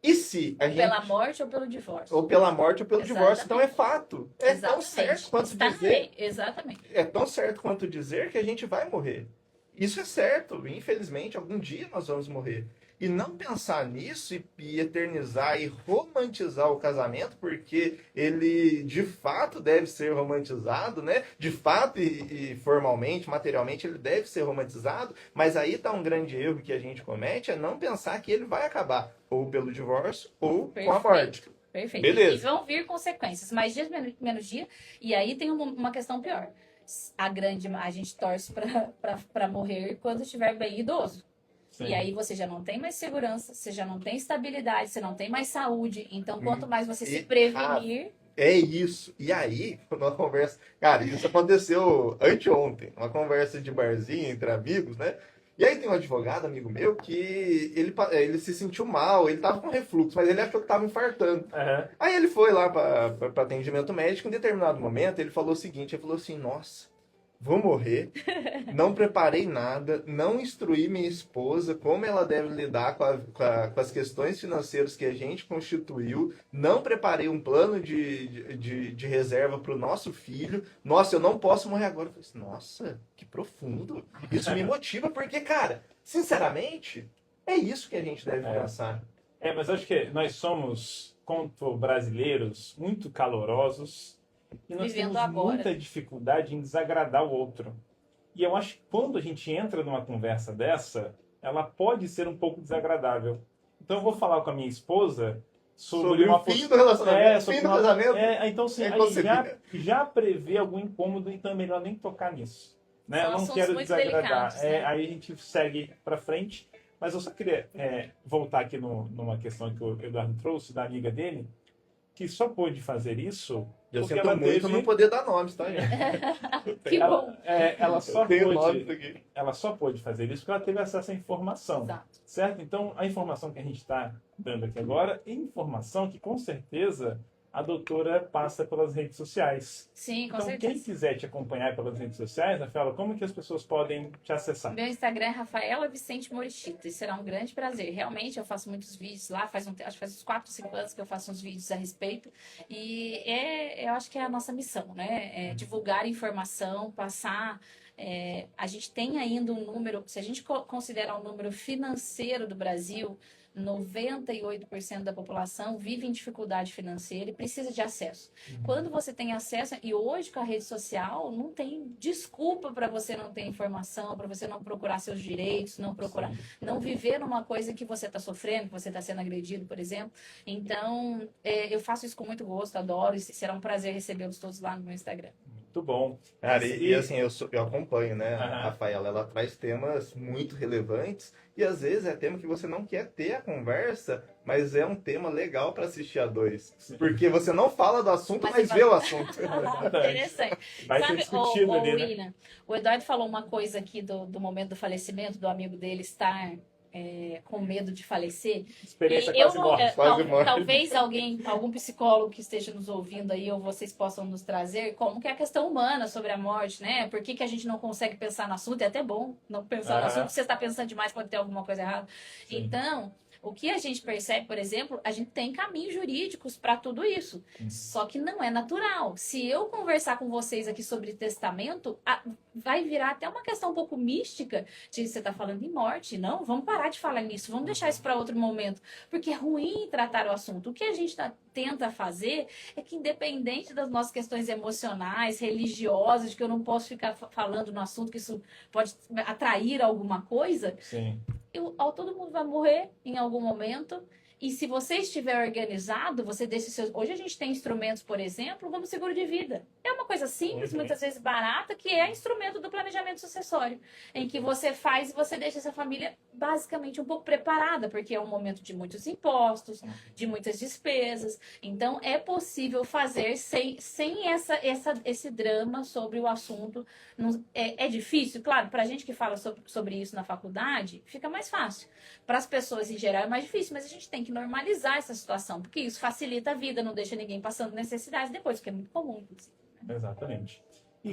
E se a gente... Pela morte ou pelo divórcio? Ou pela morte ou pelo divórcio. Então é fato. É tão certo quanto dizer... Exatamente. É tão certo quanto dizer que a gente vai morrer. Isso é certo. Infelizmente, algum dia nós vamos morrer. E não pensar nisso e eternizar e romantizar o casamento, porque ele de fato deve ser romantizado, né? De fato e formalmente, materialmente, ele deve ser romantizado, mas aí está um grande erro que a gente comete, é não pensar que ele vai acabar ou pelo divórcio ou com a morte. Perfeito. Beleza. E vão vir consequências, mais dias, menos dia, e aí tem uma questão pior. A gente torce para morrer quando estiver bem idoso. Sim. E aí você já não tem mais segurança, você já não tem estabilidade, você não tem mais saúde. Então, quanto mais você se prevenir... É isso. E aí, numa conversa... Cara, isso aconteceu anteontem. Uma conversa de barzinho entre amigos, né? E aí tem um advogado, amigo meu, que ele se sentiu mal, ele tava com refluxo, mas ele achou que tava infartando. Uhum. Aí ele foi lá para atendimento médico, em determinado momento ele falou o seguinte, ele falou assim: nossa, vou morrer, não preparei nada, não instruí minha esposa como ela deve lidar com as questões financeiras que a gente constituiu, não preparei um plano de reserva para o nosso filho, nossa, eu não posso morrer agora. Eu falei assim, nossa, que profundo, isso me motiva, porque, cara, sinceramente, é isso que a gente deve pensar. Mas acho que nós somos, quanto brasileiros, muito calorosos, e nós temos muita dificuldade em desagradar o outro. E eu acho que quando a gente entra numa conversa dessa, ela pode ser um pouco desagradável. Então eu vou falar com a minha esposa sobre o fim do relacionamento, fim do casamento. Então sim, aí já prevê algum incômodo, então é melhor nem tocar nisso. Né? Eu não quero desagradar. Né? Aí a gente segue para frente. Mas eu só queria voltar aqui numa questão que o Eduardo trouxe, da amiga dele, que só pôde fazer isso... Eu sinto muito não poder dar nomes, tá, gente? Que bom! Ela só pôde fazer isso porque ela teve acesso à informação. Exato. Certo? Então, a informação que a gente está dando aqui agora é informação que, com certeza, a doutora passa pelas redes sociais. Sim, com então, certeza. Quem quiser te acompanhar pelas redes sociais, Rafaela, como que as pessoas podem te acessar? Meu Instagram é Rafaela Vicente Morichita e será um grande prazer. Realmente, eu faço muitos vídeos lá, acho que faz uns 4, 5 anos que eu faço uns vídeos a respeito. E eu acho que é a nossa missão, né? Divulgar informação, passar... a gente tem ainda um número, se a gente considerar o número financeiro do Brasil, 98% da população vive em dificuldade financeira e precisa de acesso. Quando você tem acesso, e hoje com a rede social, não tem desculpa para você não ter informação, para você não procurar seus direitos, não procurar, não viver numa coisa que você está sofrendo, que você está sendo agredido, por exemplo. Então, eu faço isso com muito gosto, adoro, e será um prazer recebê-los todos lá no meu Instagram. Muito bom. Cara, e assim, eu acompanho, né? A Aham. Rafaela, ela traz temas muito relevantes e às vezes é tema que você não quer ter a conversa, mas é um tema legal para assistir a dois. Porque você não fala do assunto, mas vê o assunto. Interessante. Vai ser Sabe, discutido ali, né? William, o Eduardo falou uma coisa aqui do momento do falecimento do amigo dele estar com medo de falecer. Experiência E eu quase não- morte. Quase morte. talvez algum psicólogo que esteja nos ouvindo aí, ou vocês possam nos trazer, como que é a questão humana sobre a morte, né? Por que a gente não consegue pensar no assunto? É até bom não pensar no assunto, se você está pensando demais, pode ter alguma coisa errada. Sim. Então, o que a gente percebe, por exemplo, a gente tem caminhos jurídicos para tudo isso. Só que não é natural. Se eu conversar com vocês aqui sobre testamento, vai virar até uma questão um pouco mística de você tá falando em morte. Não, vamos parar de falar nisso, vamos deixar isso para outro momento. Porque é ruim tratar o assunto. O que a gente tenta fazer é que, independente das nossas questões emocionais, religiosas, de que eu não posso ficar falando no assunto, que isso pode atrair alguma coisa, Sim. todo mundo vai morrer em algum momento. E se você estiver organizado, você deixa seus... Hoje a gente tem instrumentos, por exemplo, como seguro de vida. É uma coisa simples, muitas vezes barata, que é instrumento do planejamento sucessório, em que você faz e você deixa essa família basicamente um pouco preparada, porque é um momento de muitos impostos, de muitas despesas. Então, é possível fazer sem esse drama sobre o assunto. É difícil? Claro, para a gente que fala sobre isso na faculdade, fica mais fácil. Para as pessoas em geral é mais difícil, mas a gente tem que normalizar essa situação, porque isso facilita a vida, não deixa ninguém passando necessidades depois, que é muito comum, inclusive. Exatamente. E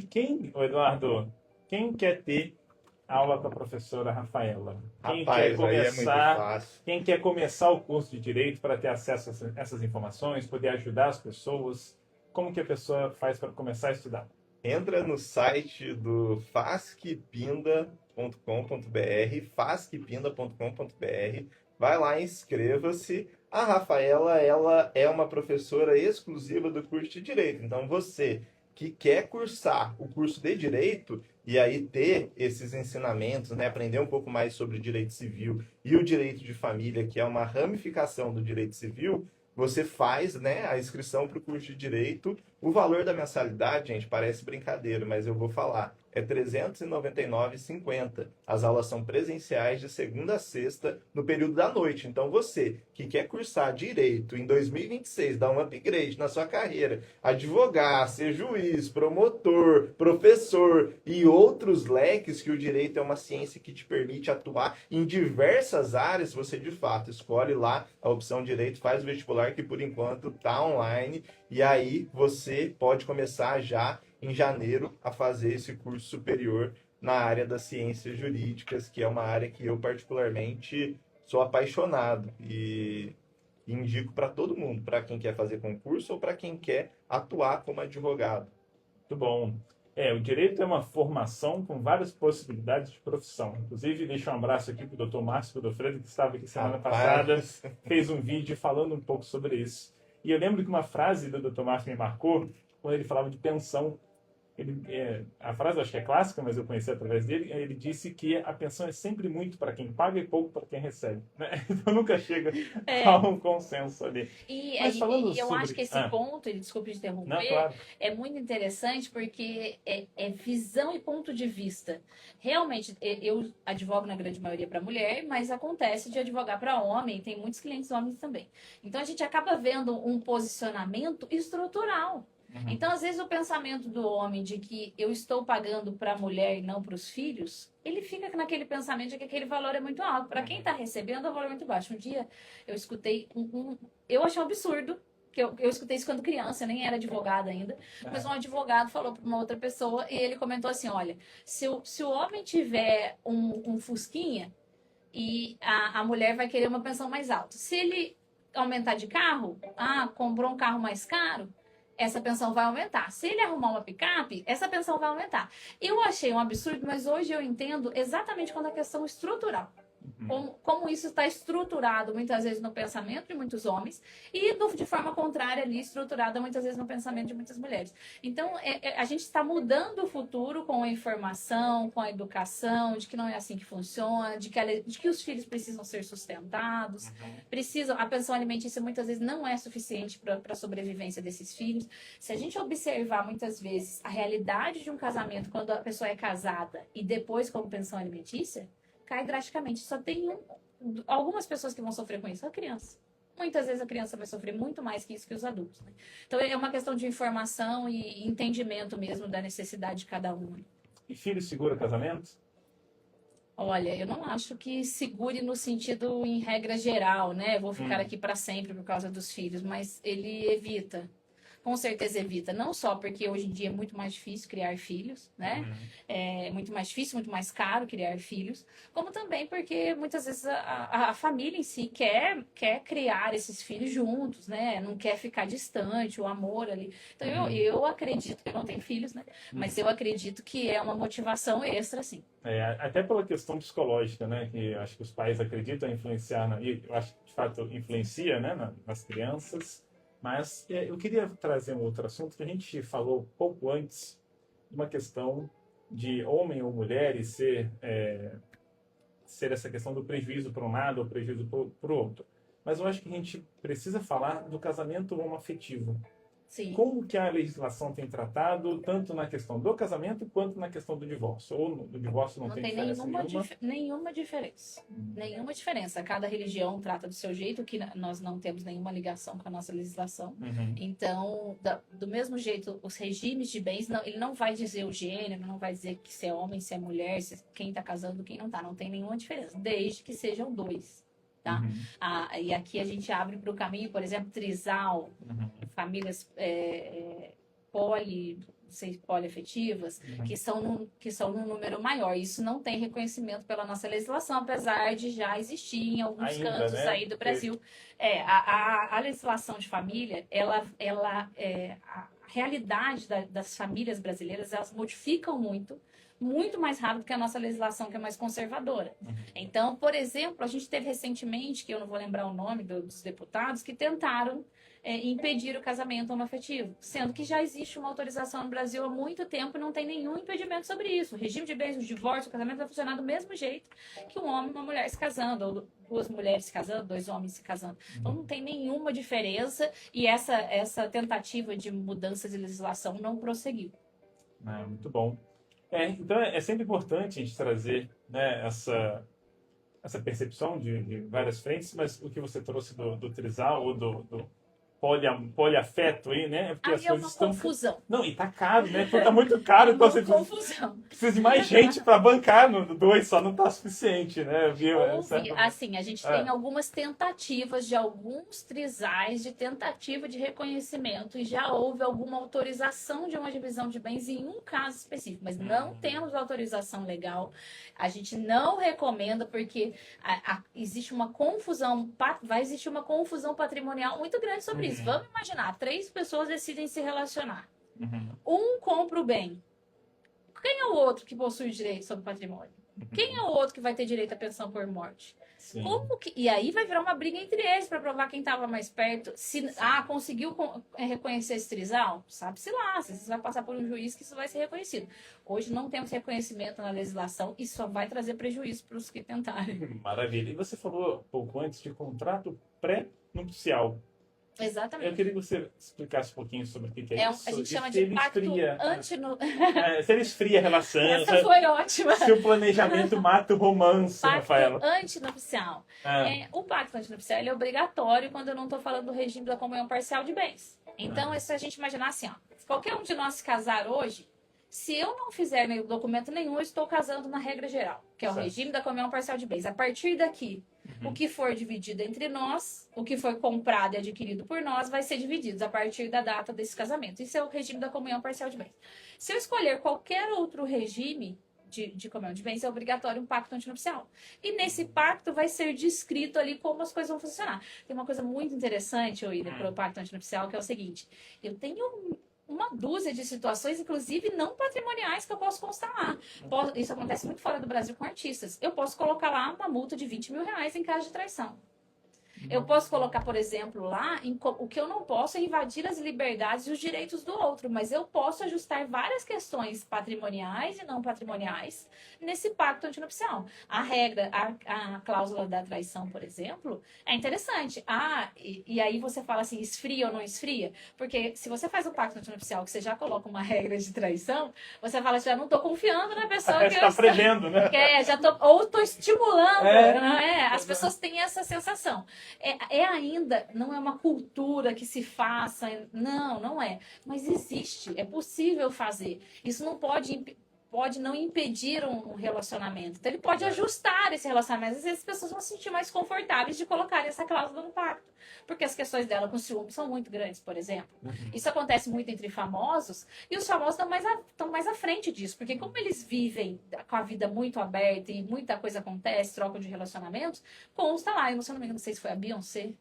Eduardo, quem quer ter aula com a professora Rafaela? Quem Rapaz, quer aí é muito começar, fácil. quem quer começar o curso de Direito para ter acesso a essas informações, poder ajudar as pessoas, como que a pessoa faz para começar a estudar? Entra no site do fasquepinda.com.br, fasquepinda.com.br, vai lá e inscreva-se. A Rafaela, ela é uma professora exclusiva do curso de Direito. Então, você que quer cursar o curso de Direito e aí ter esses ensinamentos, né, aprender um pouco mais sobre o direito civil e o direito de família, que é uma ramificação do direito civil, você faz, né, a inscrição para o curso de Direito. O valor da mensalidade, gente, parece brincadeira, mas eu vou falar. É R$ 399,50. As aulas são presenciais de segunda a sexta, no período da noite. Então, você que quer cursar Direito em 2026, dar um upgrade na sua carreira, advogar, ser juiz, promotor, professor e outros leques, que o Direito é uma ciência que te permite atuar em diversas áreas, você, de fato, escolhe lá a opção Direito, faz o vestibular, que por enquanto está online, e aí você pode começar já em janeiro a fazer esse curso superior na área das ciências jurídicas, que é uma área que eu particularmente sou apaixonado e indico para todo mundo, para quem quer fazer concurso ou para quem quer atuar como advogado. Muito bom. O direito é uma formação com várias possibilidades de profissão. Inclusive, deixo um abraço aqui para o Dr. Márcio Godofredo, que estava aqui semana passada, fez um vídeo falando um pouco sobre isso. E eu lembro que uma frase do Dr. Márcio me marcou, quando ele falava de pensão. A frase eu acho que é clássica, mas eu conheci através dele. Ele disse que a pensão é sempre muito para quem paga e pouco para quem recebe, né? Então nunca chega a um consenso ali. Mas falando eu sobre... acho que esse ponto, e desculpe de interromper, Não, claro. é muito interessante, porque é visão e ponto de vista. Realmente, eu advogo na grande maioria para mulher, mas acontece de advogar para homem, tem muitos clientes homens também. Então a gente acaba vendo um posicionamento estrutural. Então, às vezes, o pensamento do homem de que eu estou pagando para a mulher e não para os filhos, ele fica naquele pensamento de que aquele valor é muito alto. Para quem está recebendo, o valor é muito baixo. Um dia, eu escutei eu achei um absurdo, que eu escutei isso quando criança, eu nem era advogada ainda, mas um advogado falou para uma outra pessoa e ele comentou assim, olha, se o homem tiver um fusquinha, e a mulher vai querer uma pensão mais alta. Se ele aumentar de carro, comprou um carro mais caro, essa pensão vai aumentar. Se ele arrumar uma picape, essa pensão vai aumentar. Eu achei um absurdo, mas hoje eu entendo exatamente quando a questão estrutural. Como isso está estruturado muitas vezes no pensamento de muitos homens e de forma contrária ali estruturada muitas vezes no pensamento de muitas mulheres. Então a gente está mudando o futuro com a informação, com a educação, de que não é assim que funciona, de que os filhos precisam ser sustentados, a pensão alimentícia muitas vezes não é suficiente para a sobrevivência desses filhos. Se a gente observar muitas vezes a realidade de um casamento quando a pessoa é casada e depois com pensão alimentícia, cai drasticamente. Só tem algumas pessoas que vão sofrer com isso, a criança. Muitas vezes a criança vai sofrer muito mais que isso que os adultos. Né? Então é uma questão de informação e entendimento mesmo da necessidade de cada um. E filho segura casamento? Olha, eu não acho que segure no sentido em regra geral, né? Vou ficar aqui para sempre por causa dos filhos, mas ele evita. Com certeza evita, não só porque hoje em dia é muito mais difícil criar filhos, né? É muito mais difícil, muito mais caro criar filhos, como também porque muitas vezes a família em si quer criar esses filhos juntos, né? Não quer ficar distante, o amor ali. Então eu acredito, eu não tenho filhos, né? Mas eu acredito que é uma motivação extra, sim. Até pela questão psicológica, né? Que eu acho que os pais acreditam influenciar, e eu acho que de fato influencia, né? Nas crianças. Mas eu queria trazer um outro assunto que a gente falou pouco antes, uma questão de homem ou mulher e ser essa questão do prejuízo para um lado ou prejuízo para o outro. Mas eu acho que a gente precisa falar do casamento homoafetivo. Sim. Como que a legislação tem tratado, tanto na questão do casamento quanto na questão do divórcio? Ou no divórcio não tem diferença nenhuma? Nenhuma diferença. Nenhuma diferença. Cada religião trata do seu jeito, que nós não temos nenhuma ligação com a nossa legislação. Então, do mesmo jeito, os regimes de bens, ele não vai dizer o gênero, não vai dizer que se é homem, se é mulher, quem está casando, quem não está. Não tem nenhuma diferença, desde que sejam dois. Tá? E aqui a gente abre para o caminho, por exemplo, trisal, famílias poliafetivas, que são num número maior. Isso não tem reconhecimento pela nossa legislação, apesar de já existir em alguns cantos, né? Aí do Brasil. A legislação de família, a realidade das famílias brasileiras, elas modificam muito mais rápido que a nossa legislação, que é mais conservadora. Então, por exemplo, a gente teve recentemente, que eu não vou lembrar o nome dos deputados, que tentaram impedir o casamento homoafetivo, sendo que já existe uma autorização no Brasil há muito tempo e não tem nenhum impedimento sobre isso. O regime de bens, o divórcio, o casamento vai funcionar do mesmo jeito que um homem e uma mulher se casando, ou duas mulheres se casando, dois homens se casando. Então não tem nenhuma diferença e essa tentativa de mudança de legislação não prosseguiu. Muito bom. Então é sempre importante a gente trazer, né, essa percepção de várias frentes, mas o que você trouxe do trisal ou do poliafeto aí, né? Porque aí é uma confusão. Não, e tá caro, né? Tá muito caro, então você precisa de mais gente para bancar no dois, só não tá suficiente, né? Viu? Assim, a gente tem algumas tentativas de alguns trisais de tentativa de reconhecimento e já houve alguma autorização de uma divisão de bens em um caso específico, mas não temos autorização legal. A gente não recomenda porque existe uma confusão, vai existir uma confusão patrimonial muito grande sobre isso. Vamos imaginar, 3 pessoas decidem se relacionar. Um compra o bem. Quem é o outro que possui direito sobre o patrimônio? Quem é o outro que vai ter direito à pensão por morte? E aí vai virar uma briga entre eles para provar quem estava mais perto. Conseguiu reconhecer esse trisal? Sabe-se lá, se você vai passar por um juiz que isso vai ser reconhecido. Hoje não temos reconhecimento na legislação e só vai trazer prejuízo para os que tentarem. Maravilha. E você falou pouco antes de contrato pré-nupcial. Exatamente. Eu queria que você explicasse um pouquinho sobre o que é isso. A gente chama de pacto se ele esfria a relação. Essa foi ótima. Se o planejamento mata o romance, Rafaela. Pacto antinupcial. O pacto antinupcial ele é obrigatório quando eu não estou falando do regime da comunhão parcial de bens. Então, se a gente imaginar assim, se qualquer um de nós se casar hoje, se eu não fizer documento nenhum, eu estou casando na regra geral, que é o regime da comunhão parcial de bens. A partir daqui, o que for dividido entre nós, o que foi comprado e adquirido por nós, vai ser dividido a partir da data desse casamento. Isso é o regime da comunhão parcial de bens. Se eu escolher qualquer outro regime de comunhão de bens, é obrigatório um pacto antinupcial. E nesse pacto vai ser descrito ali como as coisas vão funcionar. Tem uma coisa muito interessante, Oída, para o pacto antinupcial, que é o seguinte: eu tenho uma dúzia de situações, inclusive não patrimoniais, que eu posso constar lá. Isso acontece muito fora do Brasil com artistas. Eu posso colocar lá uma multa de 20 mil reais em caso de traição. Eu posso colocar, por exemplo, lá, o que eu não posso é invadir as liberdades e os direitos do outro, mas eu posso ajustar várias questões patrimoniais e não patrimoniais nesse pacto antinupcial. A regra, a cláusula da traição, por exemplo, é interessante. E aí você fala assim, esfria ou não esfria? Porque se você faz um pacto antinupcial que você já coloca uma regra de traição, você fala, já não estou confiando na pessoa que está prevendo, né? ou estou estimulando, não é? As pessoas têm essa sensação. Ainda, não é uma cultura que se faça, não é. Mas existe, é possível fazer. Isso não pode não impedir um relacionamento. Então, ele pode ajustar esse relacionamento. Às vezes as pessoas vão se sentir mais confortáveis de colocar essa cláusula no pacto. Porque as questões dela com ciúme são muito grandes, por exemplo. Isso acontece muito entre famosos, e os famosos estão mais à frente disso. Porque como eles vivem com a vida muito aberta e muita coisa acontece, troca de relacionamentos, consta lá. Eu não sei se foi a Beyoncé.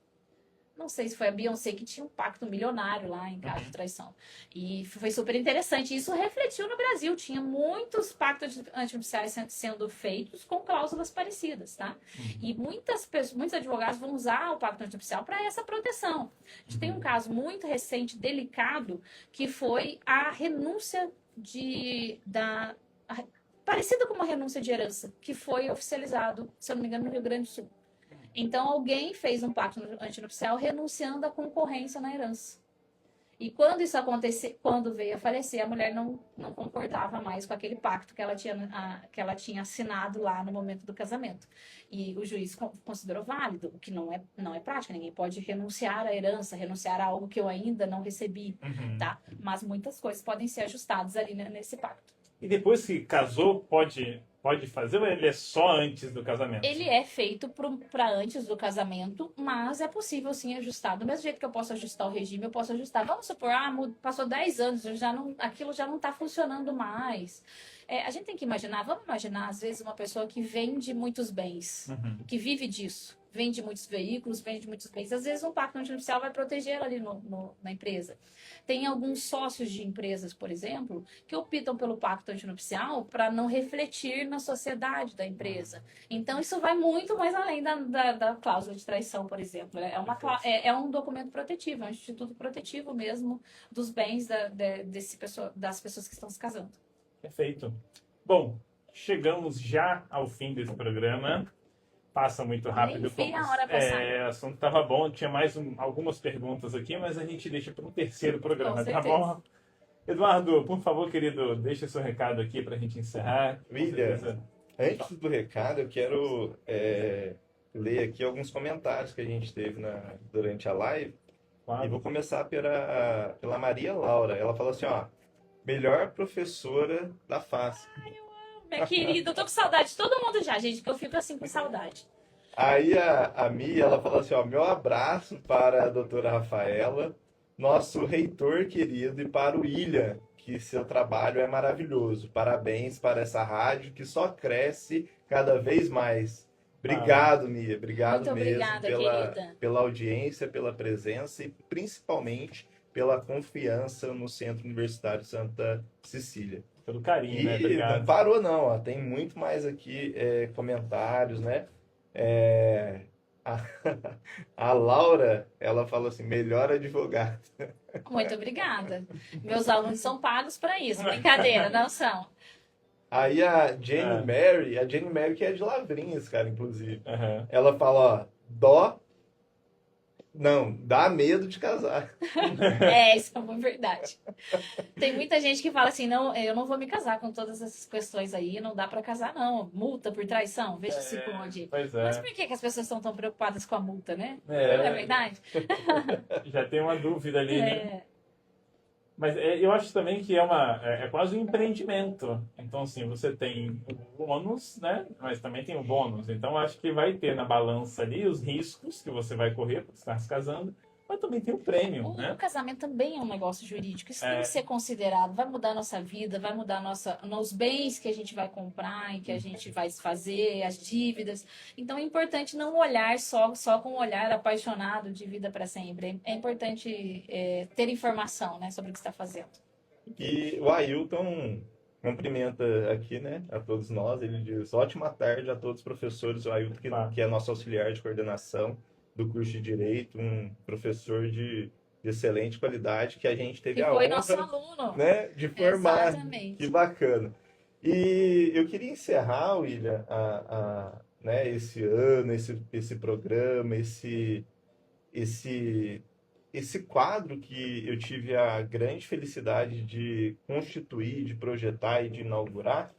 Não sei se foi a Beyoncé que tinha um pacto milionário lá em caso de traição. E foi super interessante. Isso refletiu no Brasil. Tinha muitos pactos antinupciais sendo feitos com cláusulas parecidas, tá? E muitos advogados vão usar o pacto antinupcial para essa proteção. A gente tem um caso muito recente, delicado, que foi a renúncia parecida com uma renúncia de herança, que foi oficializado, se eu não me engano, no Rio Grande do Sul. Então, alguém fez um pacto antinupcial renunciando à concorrência na herança. E quando isso aconteceu, quando veio a falecer, a mulher não concordava mais com aquele pacto que ela tinha assinado lá no momento do casamento. E o juiz considerou válido, o que não é prática. Ninguém pode renunciar à herança, renunciar a algo que eu ainda não recebi, tá? Mas muitas coisas podem ser ajustadas ali nesse pacto. E depois que casou, pode fazer ou ele é só antes do casamento? Ele é feito para antes do casamento, mas é possível sim ajustar. Do mesmo jeito que eu posso ajustar o regime, eu posso ajustar. Vamos supor, passou 10 anos, aquilo já não está funcionando mais. A gente tem que vamos imaginar, às vezes, uma pessoa que vende muitos bens, que vive disso. Vende muitos veículos, vende muitos bens. Às vezes um pacto antinupcial vai proteger ela ali na empresa. Tem alguns sócios de empresas, por exemplo, que optam pelo pacto antinupcial para não refletir na sociedade da empresa. Então, isso vai muito mais além da cláusula de traição, por exemplo. É um documento protetivo, é um instituto protetivo mesmo dos bens das pessoas que estão se casando. Perfeito. Bom, chegamos já ao fim desse programa. Passa muito rápido. Enfim, a hora passar. O assunto estava bom, tinha mais algumas perguntas aqui, mas a gente deixa para um terceiro programa, tá bom? Eduardo, por favor, querido, deixa seu recado aqui para a gente encerrar. William, antes do recado, eu quero ler aqui alguns comentários que a gente teve durante a live. Claro. E vou começar pela Maria Laura. Ela falou assim, melhor professora da FASC. Minha querida, eu tô com saudade de todo mundo já, gente, que eu fico assim com saudade. Aí a Mia, ela falou assim, meu abraço para a doutora Rafaela, nosso reitor querido, e para o William, que seu trabalho é maravilhoso. Parabéns para essa rádio que só cresce cada vez mais. Obrigado, Mia. Obrigado muito mesmo obrigada, pela audiência, pela presença e principalmente pela confiança no Centro Universitário Santa Cecília. Pelo carinho, né? E Obrigado. não parou não, tem muito mais aqui comentários, né? A Laura, ela falou assim, melhor advogado. Muito obrigada. Meus alunos são pagos para isso, brincadeira, não são. Aí a Jane Mary que é de Lavrinhas, cara, inclusive. Uhum. Ela fala, dá medo de casar. Isso é uma verdade. Tem muita gente que fala assim, não, eu não vou me casar com todas essas questões aí, não dá pra casar não, multa por traição, veja se pode. Pois é. Mas por que as pessoas estão tão preocupadas com a multa, né? Não É é verdade? Já tem uma dúvida ali, né? Mas eu acho também que é quase um empreendimento. Então, assim, você tem o ônus, né? Mas também tem o bônus. Então, acho que vai ter na balança ali os riscos que você vai correr por estar se casando, mas também tem o prêmio, O né? casamento também é um negócio jurídico. Isso tem É. que ser considerado. Vai mudar a nossa vida, vai mudar os bens que a gente vai comprar e que a gente vai fazer, as dívidas. Então é importante não olhar só com um olhar apaixonado de vida para sempre. É importante ter informação, né, sobre o que está fazendo. E o Ailton cumprimenta aqui, né, a todos nós. Ele diz: ótima tarde a todos os professores. O Ailton, que é nosso auxiliar de coordenação do curso de Direito, um professor de excelente qualidade, que a gente teve E a foi honra, nosso aluno. né, de formar. Exatamente. Que bacana. E eu queria encerrar, William, né, esse ano, esse programa, esse quadro que eu tive a grande felicidade de constituir, de projetar e de inaugurar,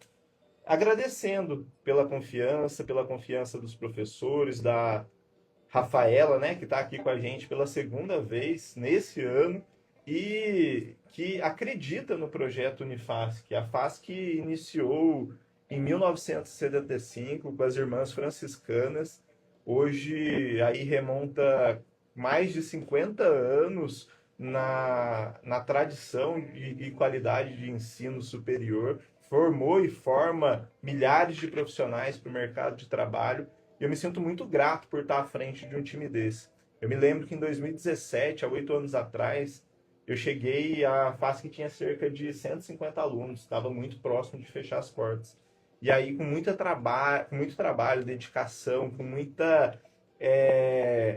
agradecendo pela confiança dos professores, da Rafaela, né, que está aqui com a gente pela segunda vez nesse ano e que acredita no projeto Unifasc. A FASC iniciou em 1975 com as irmãs franciscanas. Hoje aí remonta mais de 50 anos na tradição e qualidade de ensino superior. Formou e forma milhares de profissionais para o mercado de trabalho. E eu me sinto muito grato por estar à frente de um time desse. Eu me lembro que em 2017, há 8 anos atrás, eu cheguei, a FASC tinha cerca de 150 alunos, estava muito próximo de fechar as portas. E aí, com muito trabalho, dedicação, com muita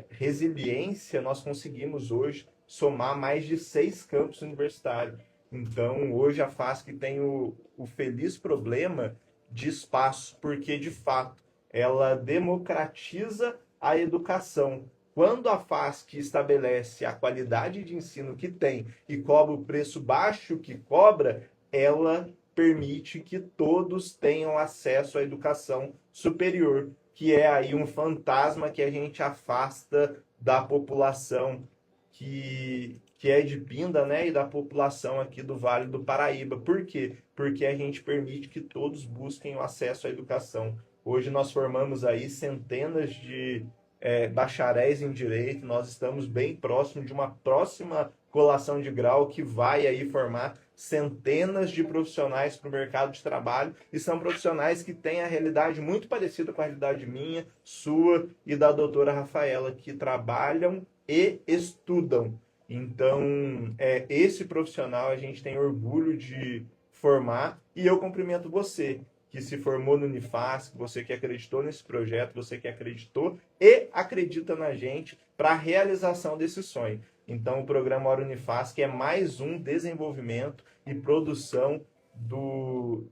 resiliência, nós conseguimos hoje somar mais de 6 campos universitários. Então, hoje a FASC tem o feliz problema de espaço, porque, de fato, ela democratiza a educação. Quando a FASC estabelece a qualidade de ensino que tem e cobra o preço baixo que cobra, ela permite que todos tenham acesso à educação superior, que é aí um fantasma que a gente afasta da população que é de Pinda, né, e da população aqui do Vale do Paraíba. Por quê? Porque a gente permite que todos busquem o acesso à educação. Hoje nós formamos aí centenas de bacharéis em Direito, nós estamos bem próximo de uma próxima colação de grau que vai aí formar centenas de profissionais para o mercado de trabalho, e são profissionais que têm a realidade muito parecida com a realidade minha, sua e da doutora Rafaela, que trabalham e estudam. Então, esse profissional a gente tem orgulho de formar, e eu cumprimento você, que se formou no Unifasc, você que acreditou nesse projeto, você que acreditou e acredita na gente para a realização desse sonho. Então, o programa Hora Unifasc é mais um desenvolvimento e produção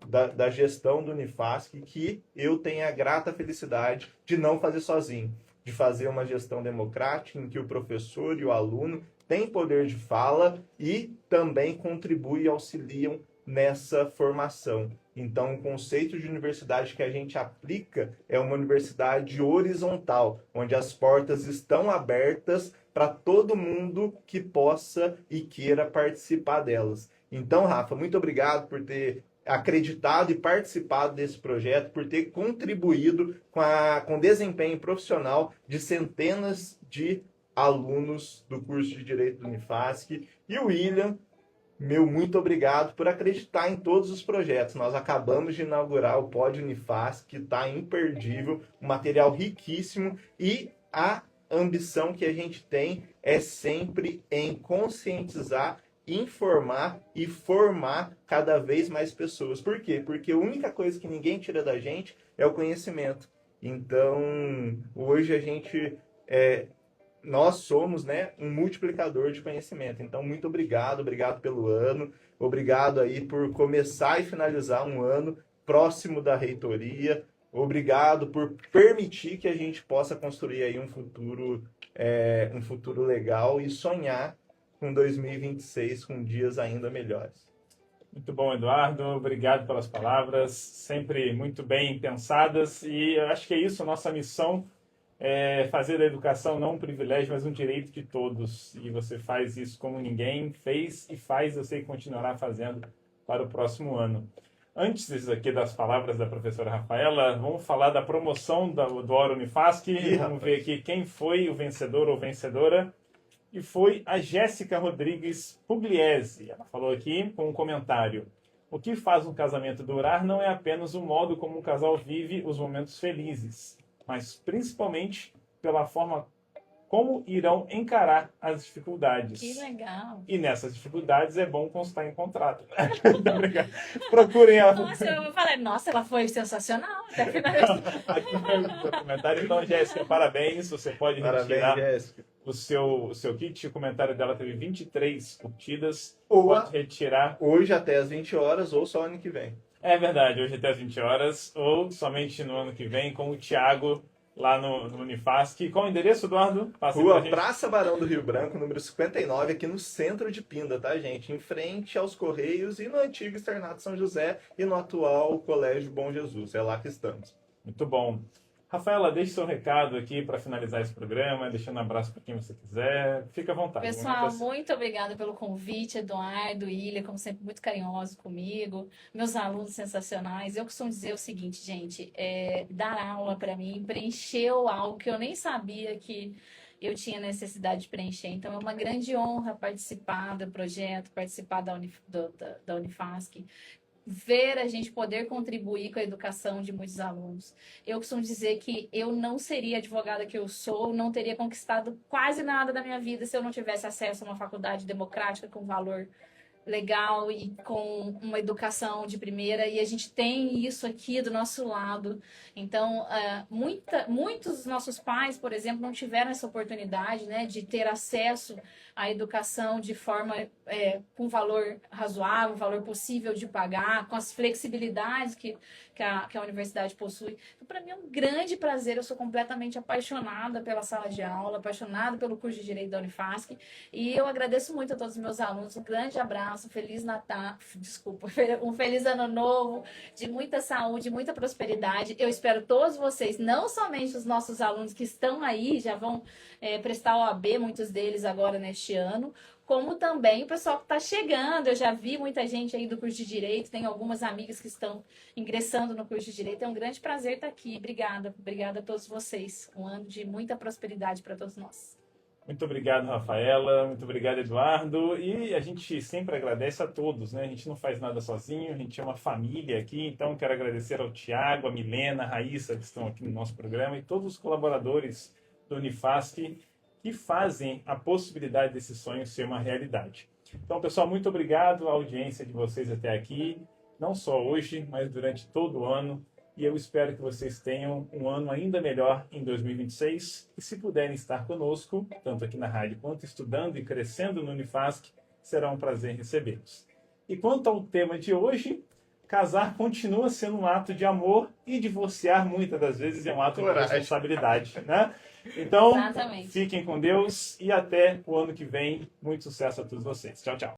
da gestão do Unifasc, que eu tenho a grata felicidade de não fazer sozinho, de fazer uma gestão democrática em que o professor e o aluno têm poder de fala e também contribuem e auxiliam nessa formação. Então, o conceito de universidade que a gente aplica é uma universidade horizontal, onde as portas estão abertas para todo mundo que possa e queira participar delas. Então, Rafa, muito obrigado por ter acreditado e participado desse projeto, por ter contribuído com desempenho profissional de centenas de alunos do curso de Direito do Unifasc. E o William, meu muito obrigado por acreditar em todos os projetos. Nós acabamos de inaugurar o Pod Unifasc, que está imperdível, um material riquíssimo, e a ambição que a gente tem é sempre em conscientizar, informar e formar cada vez mais pessoas. Por quê? Porque a única coisa que ninguém tira da gente é o conhecimento. Então, hoje nós somos, né, um multiplicador de conhecimento. Então, muito obrigado pelo ano, obrigado aí por começar e finalizar um ano próximo da reitoria, obrigado por permitir que a gente possa construir aí um futuro legal e sonhar com 2026 com dias ainda melhores. Muito bom, Eduardo. Obrigado pelas palavras, sempre muito bem pensadas, e eu acho que é isso, a nossa missão é fazer da educação não um privilégio, mas um direito de todos. E você faz isso como ninguém fez e faz, eu sei que continuará fazendo para o próximo ano. Antes aqui das palavras da professora Rafaela, vamos falar da promoção do Hora Unifasc. Vamos ver aqui quem foi o vencedor ou vencedora. e foi a Jéssica Rodrigues Pugliese. Ela falou aqui com um comentário: o que faz um casamento durar não é apenas o modo como um casal vive os momentos felizes, mas principalmente pela forma como irão encarar as dificuldades. Que legal. E nessas dificuldades é bom constar em contrato. Muito obrigado. Procurem ela. Nossa, eu falei, nossa, ela foi sensacional. Até finalizar. Aqui no comentário. Então, Jéssica, parabéns. Você pode retirar Parabéns, Jéssica. o seu kit. O comentário dela teve 23 curtidas. Ou Pode retirar. hoje até às 20 horas ou só ano que vem. É verdade, hoje até às 20 horas, ou somente no ano que vem, com o Thiago lá no Unifasc. Qual o endereço, Eduardo? Passa aí pra Rua gente. Praça Barão do Rio Branco, número 59, aqui no centro de Pinda, tá, gente? Em frente aos Correios e no antigo Externato São José e no atual Colégio Bom Jesus. É lá que estamos. Muito bom. Rafaela, deixe seu recado aqui para finalizar esse programa, deixando um abraço para quem você quiser. Fica à vontade. Pessoal, muito obrigada pelo convite, Eduardo, Ilha, como sempre, muito carinhosos comigo, meus alunos sensacionais. Eu costumo dizer o seguinte, gente, dar aula para mim preencheu algo que eu nem sabia que eu tinha necessidade de preencher. Então, é uma grande honra participar do projeto, participar da Unifasc, ver a gente poder contribuir com a educação de muitos alunos. Eu costumo dizer que eu não seria a advogada que eu sou, não teria conquistado quase nada da minha vida se eu não tivesse acesso a uma faculdade democrática com valor legal e com uma educação de primeira, e a gente tem isso aqui do nosso lado. Então, muitos dos nossos pais, por exemplo, não tiveram essa oportunidade, né, de ter acesso à educação de forma com valor razoável, valor possível de pagar, com as flexibilidades que a universidade possui. Então, para mim é um grande prazer, eu sou completamente apaixonada pela sala de aula, apaixonada pelo curso de Direito da Unifasc, e eu agradeço muito a todos os meus alunos, um grande abraço, Feliz Natal, desculpa, um feliz ano novo, de muita saúde, muita prosperidade. Eu espero todos vocês, não somente os nossos alunos que estão aí, já vão prestar OAB, muitos deles agora neste ano, como também o pessoal que está chegando. Eu já vi muita gente aí do curso de Direito, tenho algumas amigas que estão ingressando no curso de Direito. É um grande prazer estar aqui. Obrigada a todos vocês. Um ano de muita prosperidade para todos nós. Muito obrigado, Rafaela. Muito obrigado, Eduardo. E a gente sempre agradece a todos, né? A gente não faz nada sozinho, a gente é uma família aqui. Então, quero agradecer ao Thiago, a Milena, a Raíssa, que estão aqui no nosso programa, e todos os colaboradores do Unifasc que fazem a possibilidade desse sonho ser uma realidade. Então, pessoal, muito obrigado à audiência de vocês até aqui, não só hoje, mas durante todo o ano. E eu espero que vocês tenham um ano ainda melhor em 2026. E se puderem estar conosco, tanto aqui na rádio quanto estudando e crescendo no Unifasc, será um prazer recebê-los. E quanto ao tema de hoje, casar continua sendo um ato de amor e divorciar muitas das vezes é um ato de responsabilidade, né? Então, Exatamente. Fiquem com Deus e até o ano que vem. Muito sucesso a todos vocês. Tchau, tchau.